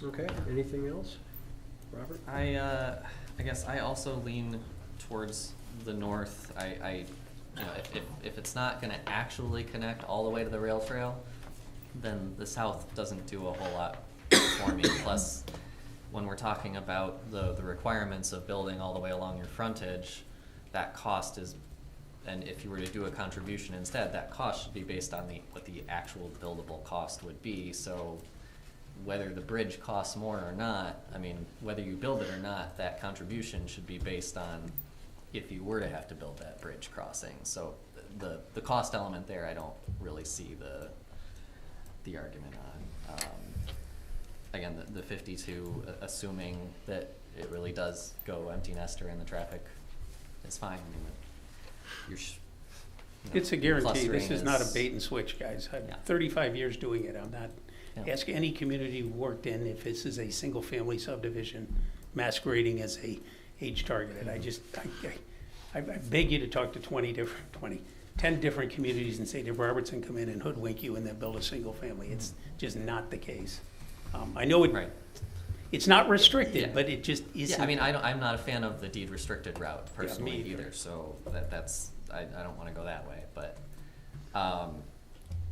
Okay, anything else? Robert? I guess I also lean towards the north. If it's not gonna actually connect all the way to the rail trail, then the south doesn't do a whole lot for me. Plus, when we're talking about the requirements of building all the way along your frontage, that cost is, and if you were to do a contribution instead, that cost should be based on what the actual buildable cost would be. So whether the bridge costs more or not, I mean, whether you build it or not, that contribution should be based on if you were to have to build that bridge crossing. So the cost element there, I don't really see the argument on. Again, the 52, assuming that it really does go empty nester and the traffic is fine. I mean, It's a guarantee. This is not a bait and switch, guys. I've 35 years doing it. I'm not. Ask any community we worked in if this is a single family subdivision masquerading as a age targeted. I beg you to talk to 10 different communities and say, did Robertson come in and hoodwink you and then build a single family? It's just not the case. I know it's not restricted, Yeah. but it just isn't. Yeah, I mean, I'm not a fan of the deed restricted route personally me either. either, so that's, I don't wanna go that way, but,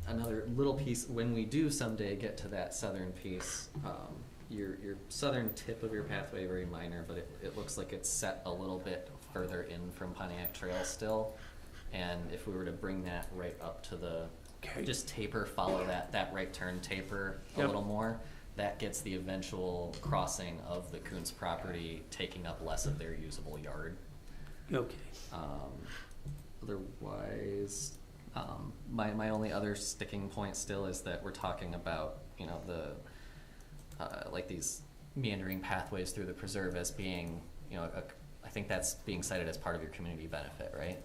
another little piece, when we do someday get to that southern piece, your southern tip of your pathway, very minor, but it looks like it's set a little bit further in from Pontiac Trail still. And if we were to bring that right up to the, Okay. just taper, follow that right turn taper a Yep. little more, that gets the eventual crossing of the Kuntz property taking up less of their usable yard. Okay. Otherwise, my only other sticking point still is that we're talking about, you know, like these meandering pathways through the preserve as being, you know, I think that's being cited as part of your community benefit, right?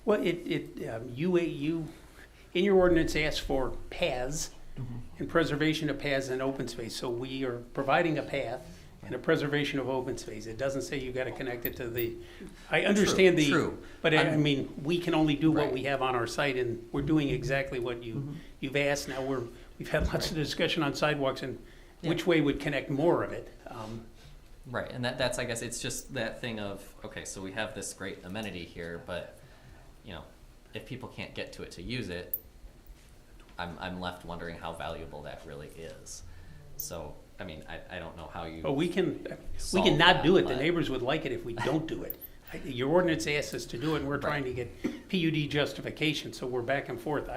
Well, you in your ordinance asks for paths and preservation of paths and open space. So we are providing a path and a preservation of open space. It doesn't say you got to connect it to the. I understand True. But I mean, we can only do what Right. we have on our site, and we're doing exactly what you've asked. Now we've had lots of discussion on sidewalks and which way would connect more of it. Right, and that's, I guess, it's just that thing of, okay, so we have this great amenity here, but, you know, if people can't get to it to use it, I'm left wondering how valuable that really is. So, I mean, I don't know how you. But we can solve not that, do it. The but- neighbors would like it if we don't do it. Your ordinance asks us to do it, and we're trying to get PUD justification, so we're back and forth.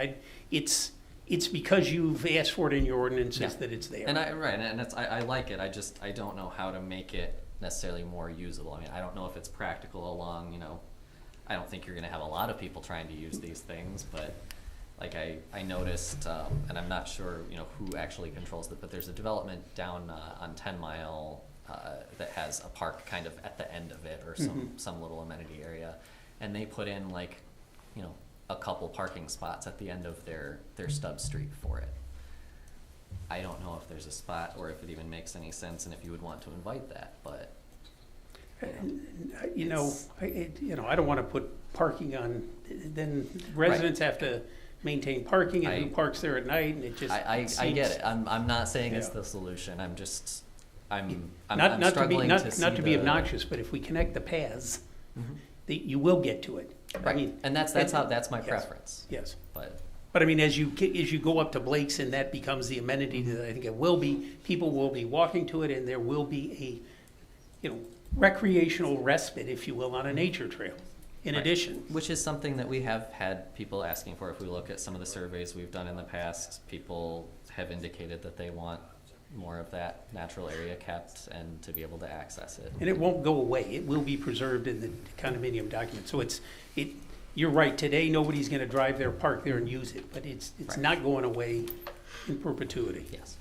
It's because you've asked for it in your ordinances Yeah. that it's there. And I like it, I don't know how to make it necessarily more usable. I mean, I don't know if it's practical along, you know, I don't think you're gonna have a lot of people trying to use these things, but like I noticed, and I'm not sure, you know, who actually controls it, but there's a development down on 10 Mile that has a park kind of at the end of it, or some little amenity area, and they put in like, you know, a couple parking spots at the end of their stub street for it. I don't know if there's a spot or if it even makes any sense, and if you would want to invite that, but. You know, I don't want to put parking on, then residents have to maintain parking, and who parks there at night, and it just I seems. get it, I'm not saying it's Yeah. the solution, I'm just, I'm Not struggling to see not to be the- obnoxious, but if we connect the paths, you will get to it. I mean, and that's my preference. Yes. But I mean, as you go up to Blake's, and that becomes the amenity that I think it will be, people will be walking to it, and there will be a, recreational respite, if you will, on a nature trail. In addition, which is something that we have had people asking for. If we look at some of the surveys we've done in the past, people have indicated that they want more of that natural area kept and to be able to access it. and it won't go away. It will be preserved in the condominium document. So you're right. Today, nobody's going to drive there, park there, and use it, but it's not going away in perpetuity. Yes.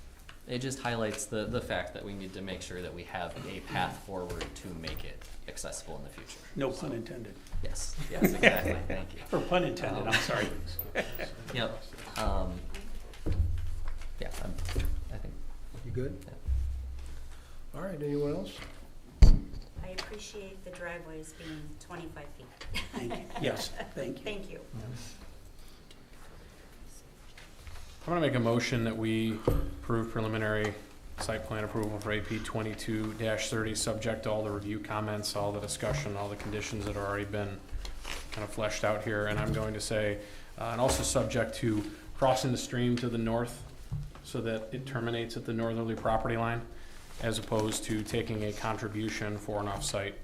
It just highlights the fact that we need to make sure that we have a path forward to make it accessible in the future. No pun intended. Yes, exactly. Thank you. Or pun intended, I'm sorry. Yep. Yeah, I think. You good? Yeah. All right, anyone else? I appreciate the driveways being 25 feet. Thank you. Yes, thank you. Thank you. I'm gonna make a motion that we approve preliminary site plan approval for AP 22-30, subject to all the review comments, all the discussion, all the conditions that have already been kind of fleshed out here. And I'm going to say, and also subject to crossing the stream to the north so that it terminates at the northerly property line, as opposed to taking a contribution for an off-site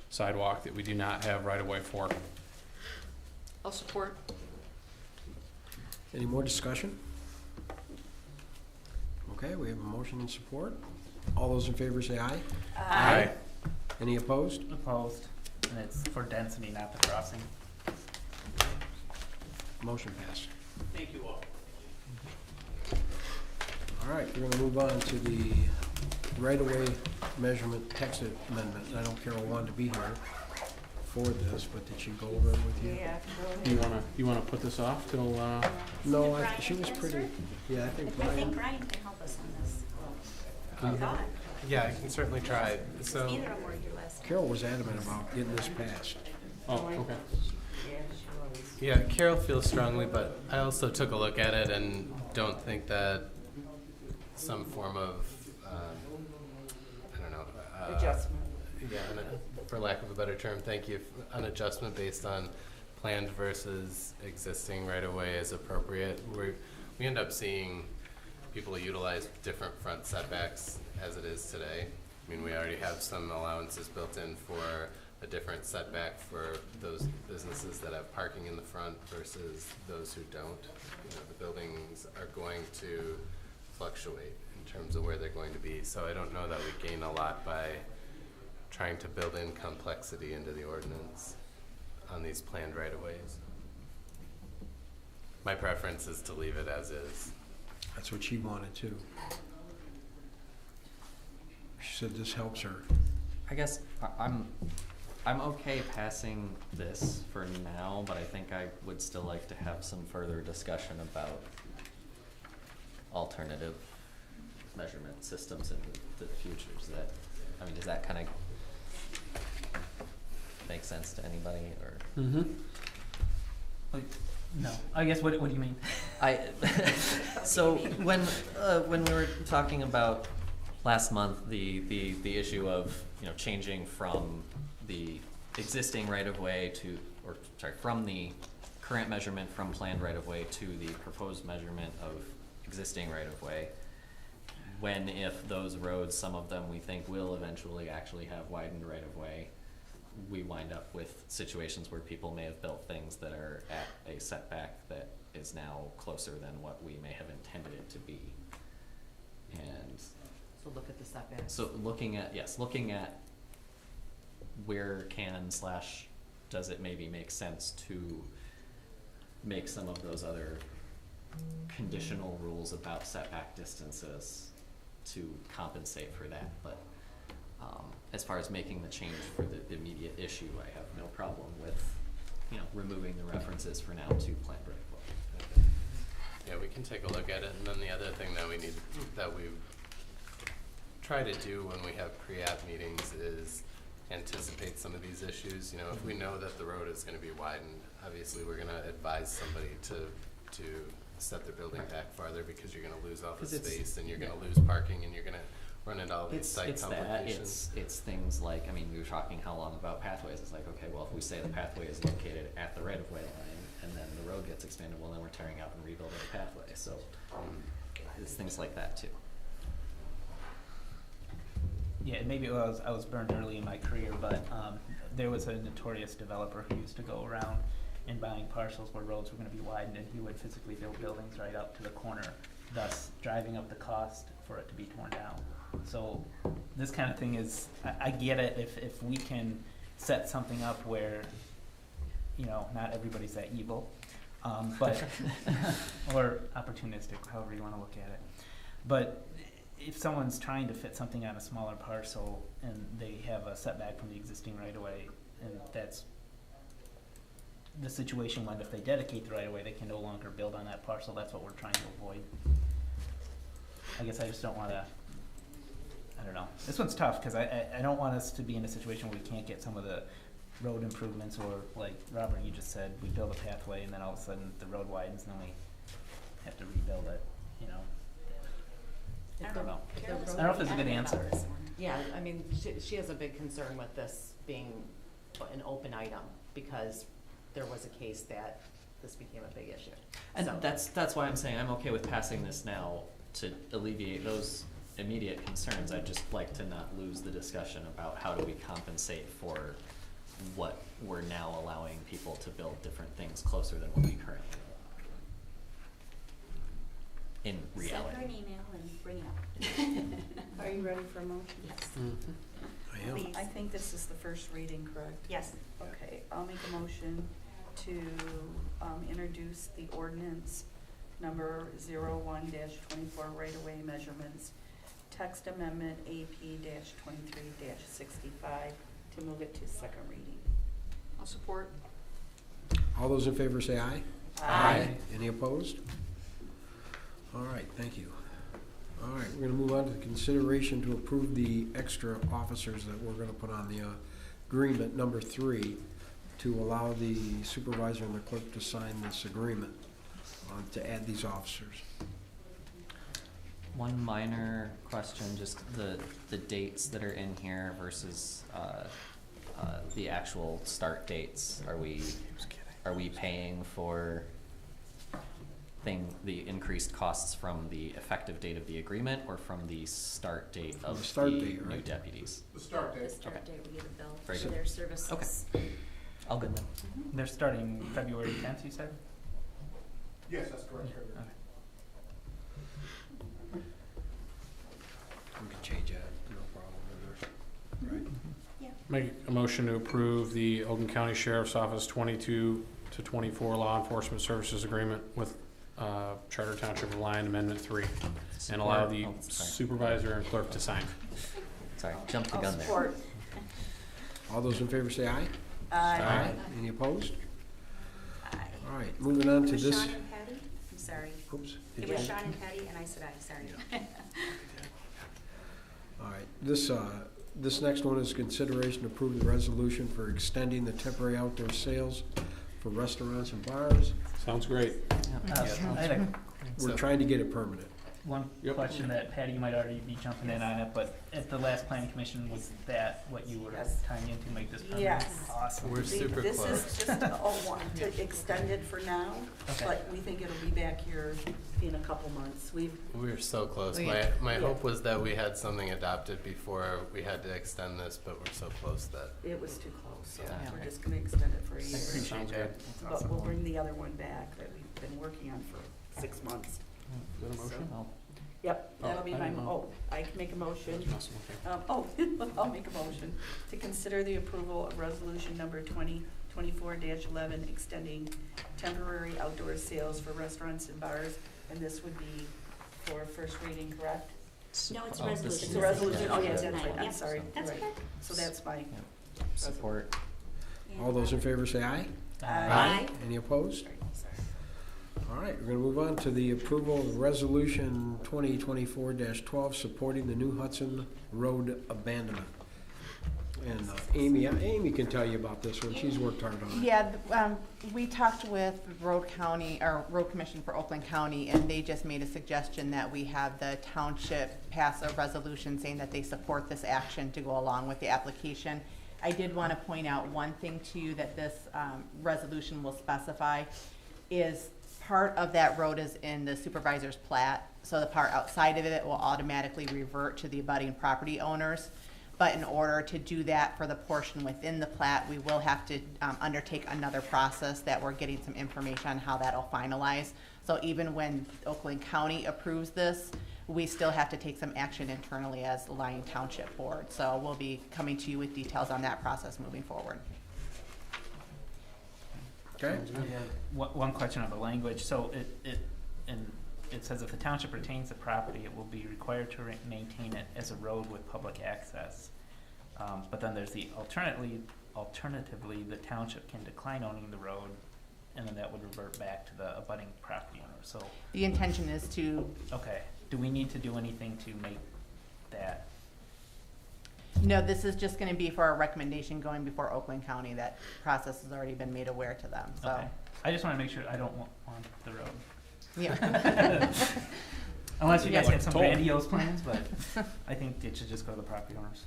sidewalk that we do not have right of way for. I'll support. Any more discussion? Okay, we have a motion and support. All those in favor say aye. Aye. Any opposed? Opposed, and it's for density, not the crossing. Motion passed. Thank you all. All right, we're gonna move on to the right-of-way measurement text amendment. I know Carol wanted to be here for this, but did she go over it with you? Yeah. You wanna put this off till, No, Brian she was answer? pretty, yeah, I think I think Brian. Brian can help us on this. Can you help? Yeah, I can certainly try. So, Neither of them were here last time. Carol was adamant about getting this passed. oh, okay. yeah, Carol feels strongly, but I also took a look at it and don't think that some form of for lack of a better term, thank you, an adjustment based on planned versus existing right of way is appropriate. We end up seeing people utilize different front setbacks as it is today. I mean, we already have some allowances built in for a different setback for those businesses that have parking in the front versus those who don't. You know, the buildings are going to fluctuate in terms of where they're going to be. So I don't know that we gain a lot by trying to build in complexity into the ordinance on these planned right-of-ways. My preference is to leave it as is. That's what she wanted too. She said this helps her. I guess I'm okay passing this for now, but I think I would still like to have some further discussion about alternative measurement systems in the future. Does that kind of make sense to anybody, or? Mm-hmm. No, I guess, what do you mean? So when we were talking about last month, the issue of, you know, changing from the existing right-of-way from the current measurement from planned right-of-way to the proposed measurement of existing right-of-way, if those roads, some of them we think will eventually actually have widened right-of-way, we wind up with situations where people may have built things that are at a setback that is now closer than what we may have intended it to be. And So look at the setbacks. so looking at where does it maybe make sense to make some of those other conditional rules about setback distances to compensate for that. But as far as making the change for the immediate issue, I have no problem with, you know, removing the references for now to planned right-of-way. Yeah, we can take a look at it, and then the other thing that we try to do when we have pre-app meetings is anticipate some of these issues. You know, if we know that the road is going to be widened, obviously we're going to advise somebody to set their building back farther, because you're going to lose all the space, and you're going to lose parking, and you're going to run into all these site complications. It's things like, I mean, we were talking how long about pathways. It's like, okay, well, if we say the pathway is located at the right-of-way line, and then the road gets expanded, well, then we're tearing out and rebuilding the pathway. So it's things like that too. Yeah, maybe I was burned early in my career, but there was a notorious developer who used to go around and buying parcels where roads were going to be widened, and he would physically build buildings right up to the corner, thus driving up the cost for it to be torn down. So this kind of thing is, I get it if we can set something up where, you know, not everybody's that evil, but or opportunistic, however you want to look at it. But if someone's trying to fit something on a smaller parcel and they have a setback from the existing right-of-way, and that's the situation when if they dedicate the right-of-way, they can no longer build on that parcel. That's what we're trying to avoid. I guess I just don't want to, I don't know. This one's tough because I don't want us to be in a situation where we can't get some of the road improvements, or like Robert, you just said, we build a pathway and then all of a sudden the road widens and then we have to rebuild it, you know. I don't know. I don't know if there's a good answer. Yeah, I mean, she has a big concern with this being an open item, because there was a case that this became a big issue. And So- that's why I'm saying I'm okay with passing this now to alleviate those immediate concerns. I'd just like to not lose the discussion about how do we compensate for what we're now allowing people to build different things closer than what we currently allow. In reality. Send her an email and bring it up. Are you ready for a motion? Yes. I am. Please. I think this is the first reading, correct? Yes. Okay, I'll make a motion to introduce the ordinance number 01-24 right-of-way measurements, text amendment AP-23-65, to move it to second reading. I'll support. All those in favor say aye. Aye. Any opposed? All right, thank you. All right, we're gonna move on to the consideration to approve the extra officers that we're gonna put on the agreement number 3, to allow the supervisor and the clerk to sign this agreement to add these officers. One minor question, just the dates that are in here versus the actual start dates, are we paying for the increased costs from the effective date of the agreement or from the start date of the start the date, new right? deputies? The start The date. start date, we get a bill Very for good. their services. Okay. All good then. They're starting February 10th, you said? Yes, that's correct. Okay. We can change that, no problem. Right? Make a motion to approve the Oakland County Sheriff's Office 22 to 24 Law Enforcement Services Agreement with Charter Township of Lyon Amendment 3, and allow the Oh, sorry. supervisor and clerk to sign. Sorry, jumped the I'll gun there. support. All those in favor say aye. Aye. Any opposed? Aye. All right, moving on It to was this. Sean and Patty? I'm sorry. Oops. It was Sean and Patty, and I said aye, sorry. All right, this next one is consideration to approve the resolution for extending the temporary outdoor sales for restaurants and bars. Sounds great. I had a We're trying to get it permanent. one Yep. question that Patty, you might already be jumping in on it, but at the last planning commission, was that what you were Yes. tying in to make this permanent? Yes. Awesome. We're super This close. is just to extend it for now, Okay. but we think it'll be back here in a couple months. We're so close. Yeah. My Yeah. hope was that we had something adopted before we had to extend this, but we're so close that It was too close, so Yeah. we're just gonna extend it for a I year. appreciate Sounds that. good. That's But awesome. we'll bring the other one back that we've been working on for 6 months. Is that a motion? Well, Yep, that'll be I my, didn't know. I can make a motion. Awesome, okay. I'll make a motion to consider the approval of resolution number 2024-11, extending temporary outdoor sales for restaurants and bars, and this would be for first reading, correct? No, it's Oh, a this resolution. It's a resolution, oh yeah, that's Tonight. right, I'm Yep. sorry, That's you're right. okay. So that's my, support. All those in favor say aye. Aye. Any opposed? All right, we're gonna move on to the approval of resolution 2024-12, supporting the New Hudson Road abandonment. And Amy can tell you about this one, she's worked hard on it. Yeah, we talked with Road County, or Road Commission for Oakland County, and they just made a suggestion that we have the township pass a resolution saying that they support this action to go along with the application. I did want to point out one thing to you that this resolution will specify is part of that road is in the supervisor's plat, so the part outside of it will automatically revert to the abutting property owners. But in order to do that for the portion within the plat, we will have to undertake another process that we're getting some information on how that'll finalize. So even when Oakland County approves this, we still have to take some action internally as the Lyon Township Board. So we'll be coming to you with details on that process moving forward. Okay? Yeah, one question on the language, so it says if the township retains the property, it will be required to maintain it as a road with public access. But then there's the alternatively, the township can decline owning the road, and then that would revert back to the abutting property owner, so, The intention is to, okay. Do we need to do anything to make that? no, this is just gonna be for a recommendation going before Oakland County. That process has already been made aware to them, so. Okay. I just wanna make sure I don't want the road. Yeah. Unless you guys Yeah. have some Toll. grandiose plans, but I think it should just go to the property owners.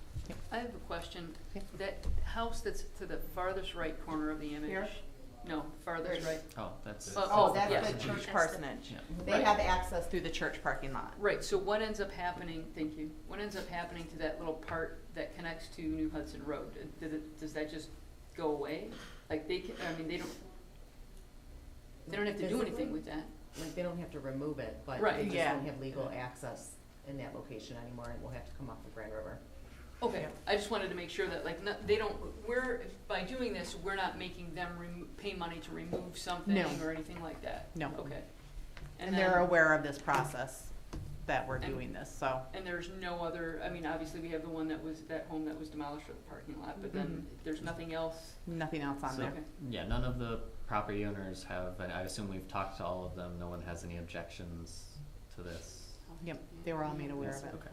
I have a question. Okay. That house that's to the farthest right corner of the image? Here? No, farthest right. Oh, that's. Oh, that's yes. the church parsonage. Yeah. They Right. have access through the church parking lot. Right, so what ends up happening, thank you, what ends up happening to that little part that connects to New Hudson Road? Does that just go away? Like they can, I mean, they don't have to do anything with that. Like, they don't have to remove it, but Right. they just Yeah. don't have legal access in that location anymore, and will have to come off the Grand River. Okay, I just wanted to make sure that like, they don't, by doing this, we're not making them pay money to remove something No. or anything like that? No. Okay. And they're aware of this process that we're And- doing this, so. And there's no other, I mean, obviously we have the one that home that was demolished for the parking lot, but then there's nothing else? Nothing else on So- there. Okay. Yeah, none of the property owners have, and I assume we've talked to all of them, no one has any objections to this. Yep, they were all made aware of it. Okay.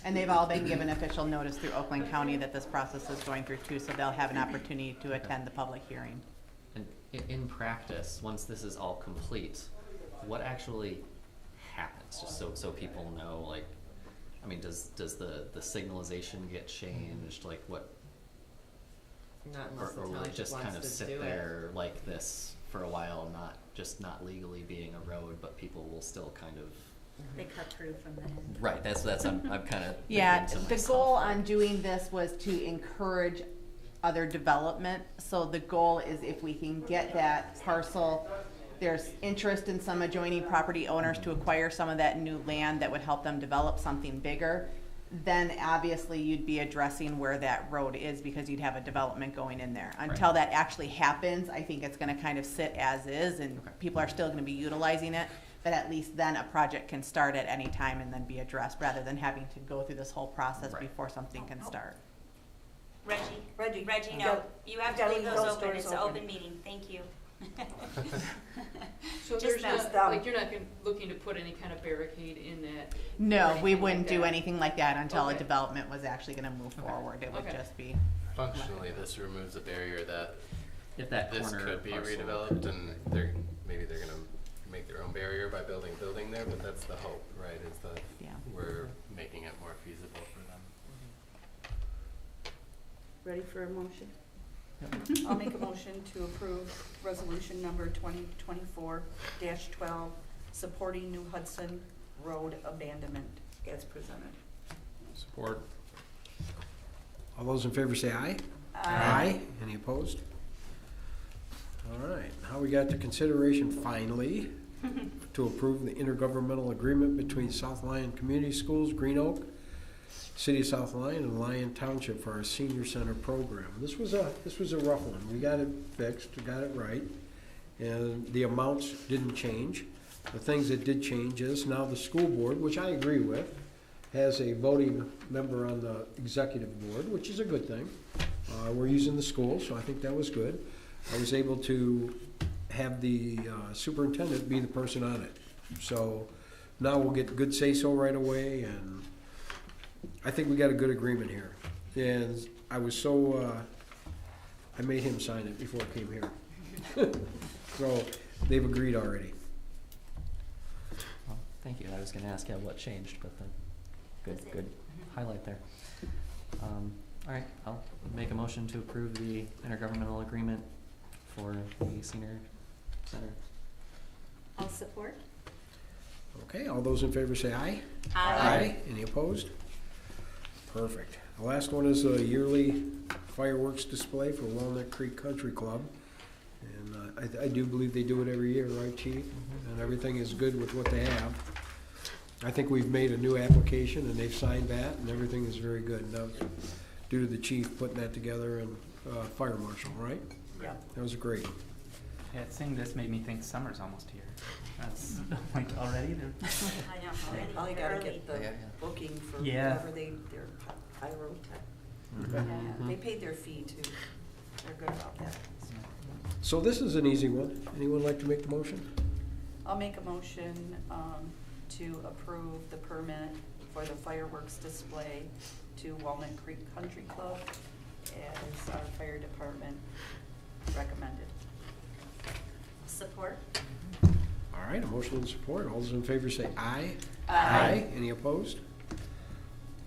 And they've all been given official notice through Oakland County that this process is going through too, so they'll have an opportunity to attend the public hearing. And in practice, once this is all complete, what actually happens, just so people know, like, I mean, does the signalization get changed, like what, Not unless the Or will it township just kind of wants to sit do it. there like this for a while, not legally being a road, but people will still kind of, They cut through from the end. right, that's, I'm kind of Yeah, thinking to the myself, goal like, on doing this was to encourage other development. So the goal is if we can get that parcel, there's interest in some adjoining property owners to acquire some of that new land that would help them develop something bigger. Then obviously you'd be addressing where that road is because you'd have a development going in there. Until that actually happens, I think it's gonna kind of sit as is and people are still gonna be utilizing it. But at least then a project can start at any time and then be addressed rather than having to go through this whole process before something can start. Reggie, no, gotta- you have to gotta leave leave those those open, doors it's an open. open meeting, thank you. So Just there's that. not, like, you're not looking to put any kind of barricade in that? No, or we anything wouldn't like do that? anything like that until a Okay. development was actually gonna move forward. It would Okay. just be. Functionally, this removes a barrier that if that this corner could be parcel redeveloped, and maybe they're gonna make their own barrier by building a building there, but that's the hope, right, is that Yeah. we're making it more feasible for them. Ready for a motion? I'll make a motion to approve resolution number 2024-12, supporting New Hudson Road abandonment as presented. Support. All those in favor say aye. Any opposed? All right, now we got the consideration finally to approve the intergovernmental agreement between South Lyon Community Schools, Green Oak, City of South Lyon, and Lyon Township for our senior center program. This was a rough one. We got it fixed, we got it right, and the amounts didn't change. The things that did change is now the school board, which I agree with, has a voting member on the executive board, which is a good thing. We're using the school, so I think that was good. I was able to have the superintendent be the person on it. So now we'll get good say-so right away, and I think we got a good agreement here. And I was so, I made him sign it before I came here. So they've agreed already. Well, thank you. I was gonna ask, yeah, what changed, but then, good highlight there. All right, I'll make a motion to approve the intergovernmental agreement for the senior center. I'll support. Okay, all those in favor say aye. Any opposed? Perfect. The last one is a yearly fireworks display for Walnut Creek Country Club. And I do believe they do it every year, right, Chief? And everything is good with what they have. I think we've made a new application and they've signed that and everything is very good. Now, due to the chief putting that together and fire marshal, right? Yeah. That was great. Yeah, seeing this made me think summer's almost here. That's like already then. I know, already, All you gotta early. get the Yeah. booking for Yeah. whatever their pyrotech. Mm-hmm. Yeah, they paid their fee too. They're good about that. So this is an easy one. Anyone like to make the motion? I'll make a motion to approve the permit for the fireworks display to Walnut Creek Country Club as our fire department recommended. Support. All right, a motion and support. All those in favor say aye. Any opposed?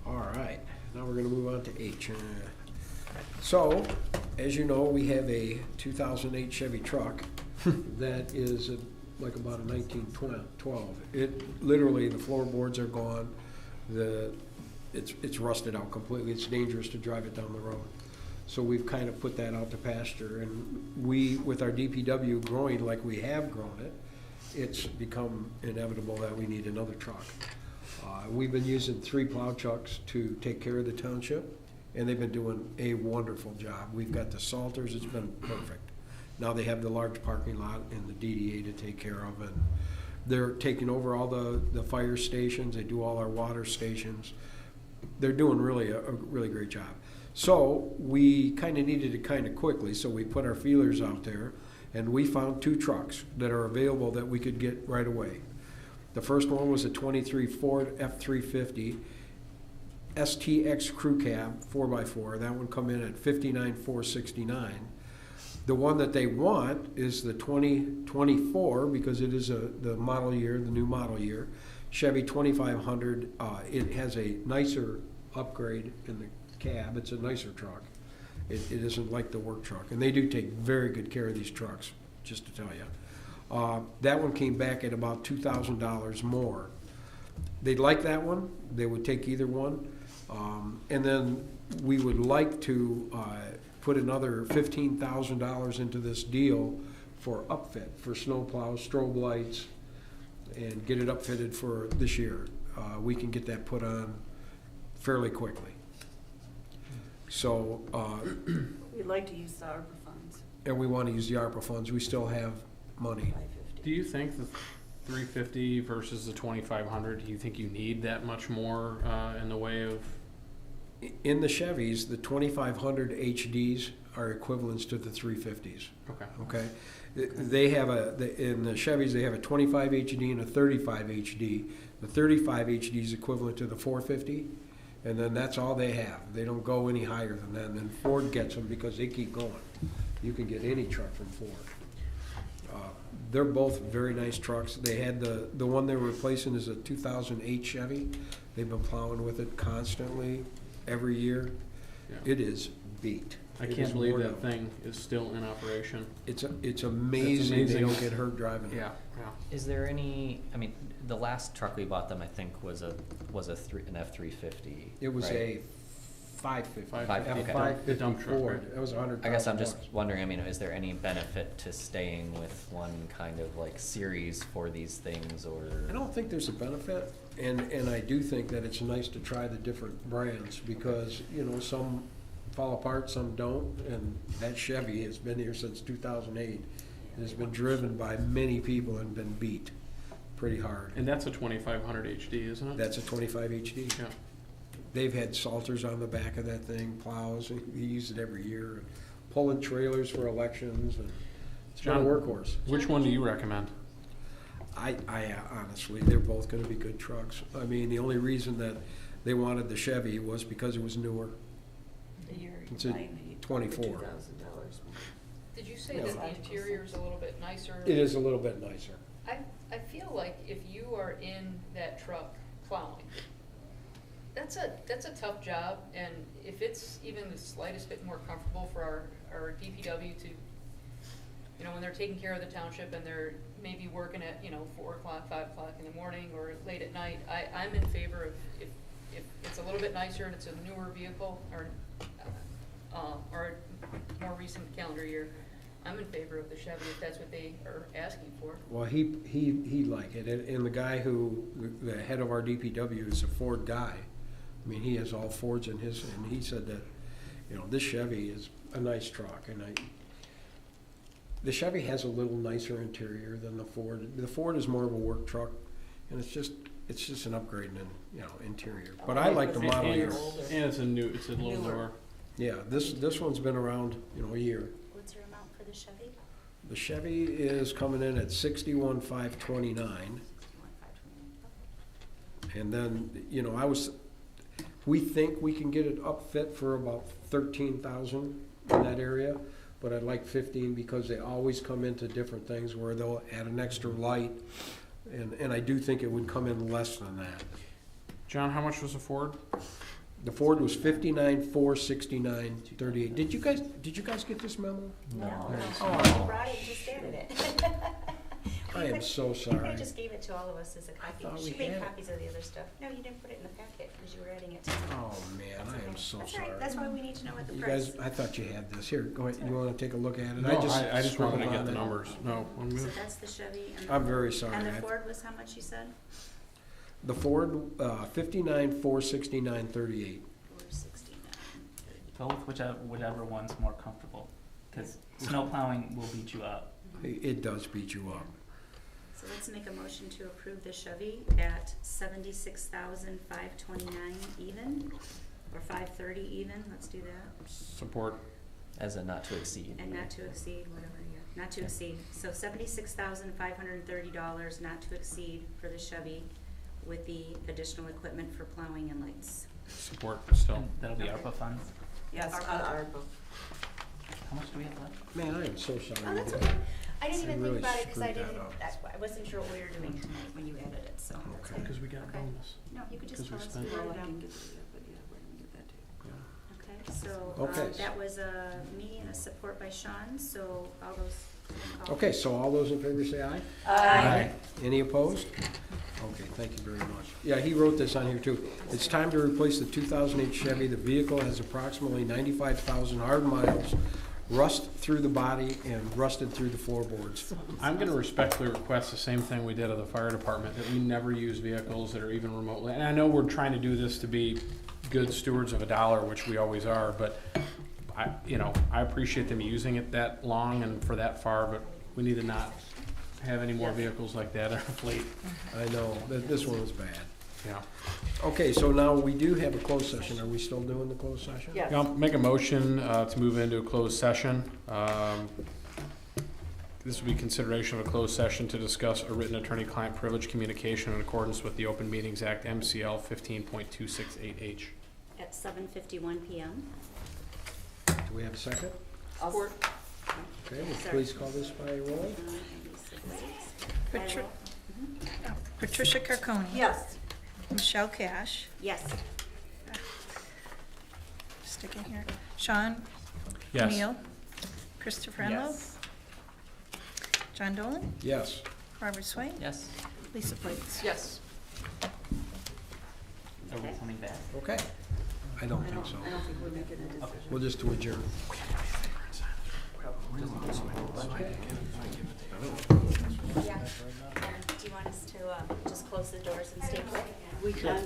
All right, now we're gonna move on to H. So, as you know, we have a 2008 Chevy truck that is like about a 1912. It literally, the floorboards are gone. It's rusted out completely. It's dangerous to drive it down the road. So we've kind of put that out to pasture, and we, with our DPW growing like we have grown it, it's become inevitable that we need another truck. We've been using 3 plow trucks to take care of the township, and they've been doing a wonderful job. We've got the salters, it's been perfect. Now they have the large parking lot and the DDA to take care of, and they're taking over all the fire stations, they do all our water stations. They're doing really a really great job. So we kind of needed it kind of quickly, so we put our feelers out there, and we found 2 trucks that are available that we could get right away. The first one was a 23 Ford F-350 STX Crew Cab 4x4. That one come in at $59,469. The one that they want is the 2024, because it is the model year, the new model year, Chevy 2500. It has a nicer upgrade in the cab. It's a nicer truck. It isn't like the work truck. And they do take very good care of these trucks, just to tell you. That one came back at about $2,000 more. They'd like that one. They would take either one. And then we would like to put another $15,000 into this deal for upfit, for snowplows, strobe lights, and get it upfitted for this year. We can get that put on fairly quickly. So, We'd like to use the ARPA funds. and we want to use the ARPA funds. We still have money. Do you think the 350 versus the 2,500, do you think you need that much more in the way of? In the Chevys, the 2,500 HDs are equivalents to the 350s. Okay. Okay? They have in the Chevys, they have a 25 HD and a 35 HD. The 35 HD is equivalent to the 450, and then that's all they have. They don't go any higher than that, and then Ford gets them because they keep going. You can get any truck from Ford. They're both very nice trucks. They had the one they're replacing is a 2008 Chevy. They've been plowing with it constantly, every year. Yeah. It is beat. I It can't is believe worn that out. thing is still in operation. It's amazing they amazing. don't get hurt driving it. Yeah. Is there any, I mean, the last truck we bought them, I think, was an F-350. It was right? a 550. Okay. F550 Dump truck, Ford. right? That was $100,000. I guess I'm just wondering, I mean, is there any benefit to staying with one kind of like series for these things, or? I don't think there's a benefit, and I do think that it's nice to try the different brands, because, you know, some fall apart, some don't, and that Chevy has been here since 2008. It has been driven by many people and been beat pretty hard. And that's a 2,500 HD, isn't it? That's a 25 HD. Yeah. They've had salters on the back of that thing, plows, and they use it every year, pulling trailers for elections, and it's been a John, workhorse. Which one do you recommend? I honestly, they're both gonna be good trucks. I mean, the only reason that they wanted the Chevy was because it was newer. The year It's a you're buying the 24. $2,000 more. Did you say Yeah. that the interior is a little bit nicer? It is a little bit nicer. I feel like if you are in that truck plowing, that's a tough job, and if it's even the slightest bit more comfortable for our DPW to, you know, when they're taking care of the township and they're maybe working at, 4 o'clock, 5 o'clock in the morning or late at night, I'm in favor of if it's a little bit nicer and it's a newer vehicle or a more recent calendar year, I'm in favor of the Chevy if that's what they are asking for. Well, he'd like it, and the guy the head of our DPW is a Ford guy. I mean, he has all Fords in his, and he said that, this Chevy is a nice truck, and the Chevy has a little nicer interior than the Ford. The Ford is more of a work truck, and it's just an upgrade in, interior. But I like the model year. And it's a little newer. Yeah, this one's been around, a year. What's your amount for the Chevy? The Chevy is coming in at 61,529. And then, we think we can get it upfit for about 13,000 in that area, but I'd like 15 because they always come into different things where they'll add an extra light, and I do think it would come in less than that. John, how much was the Ford? The Ford was 59,469.38. Did you guys get this memo? No. Oh. Brian just added it. I am so You sorry. could just gave it to all of us as a copy. thought we She made had it. copies of the other stuff. No, you didn't put it in the packet because you were adding it to. Oh, man, I am so That's sorry. right. That's why we need to know what the You price. guys, I thought you had this. Here, go ahead. You want to take a look at it? No, I just scribbled wanted to get on the it. numbers. No, I'm So good. that's the Chevy and the I'm Ford. very sorry. And the Ford was how much you said? The Ford, 59,469.38. 469. Go with whichever one's more comfortable, because snow plowing will beat you up. It does beat you up. So let's make a motion to approve the Chevy at 76,529 even, or 530 even. Let's do that. Support. As a not to exceed. And not to exceed, whatever, not to exceed. So $76,530, not to exceed for the Chevy with the additional equipment for plowing and lights. Support still. And that'll be Okay. ARPA funds. Yes, ARPA. ARPA. How much do we have left? Man, I am so sorry. Oh, that's okay. I didn't I even really think about it because I screwed that didn't, up. I wasn't sure what we were doing tonight when you added it, so. that's Okay. Because we got a Okay. bonus. No, you could just 'Cause we tell us. spent- We wrote Well, it I down. can get that, but yeah, we're gonna get that too. Okay, so Okay. That was me and a support by Sean, so all those. Okay, so all those in favor say aye? Aye. Any opposed? Okay, thank you very much. Yeah, he wrote this on here too. It's time to replace the 2008 Chevy. The vehicle has approximately 95,000 hard miles, rust through the body and rusted through the floorboards. I'm gonna respectfully request the same thing we did at the fire department, that we never use vehicles that are even remotely, and I know we're trying to do this to be good stewards of a dollar, which we always are, but I appreciate them using it that long and for that far, but we need to not have any more vehicles like that in our fleet. I know, this one was bad. Yeah. Okay, so now we do have a closed session. Are we still doing the closed session? Yes. Yeah, I'll make a motion to move into a closed session. This will be consideration of a closed session to discuss a written attorney-client privilege communication in accordance with the Open Meetings Act, MCL 15.268H. At 7:51 p.m. Do we have a second? Support. Okay, will please call this by roll. Patricia Carconi. Yes. Michelle Cash. Yes. Stick in here. Sean Yes. Neal. Christopher Enlow. Yes. John Dolan. Yes. Robert Swain. Yes. Lisa Plates. Yes. Are we coming back? Okay. I don't think so. I don't think we're making a decision. We'll just do adjourn. Yeah. Do you want us to just close the doors and stay put? We gotta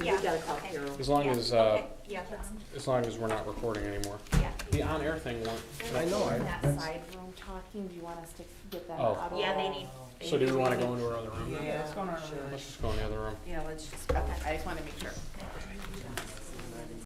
call Okay. Carol. As long Yeah, as, okay. Yeah, let's, as long as we're not recording anymore. yeah. The on-air thing won't. I know, That side room talking, do you want us to get that Oh. out of? Yeah, they need. So do we wanna go into our other room? Yeah, let's go in our room. Let's just go in the other room. Yeah, let's just. Okay, I just wanna make sure.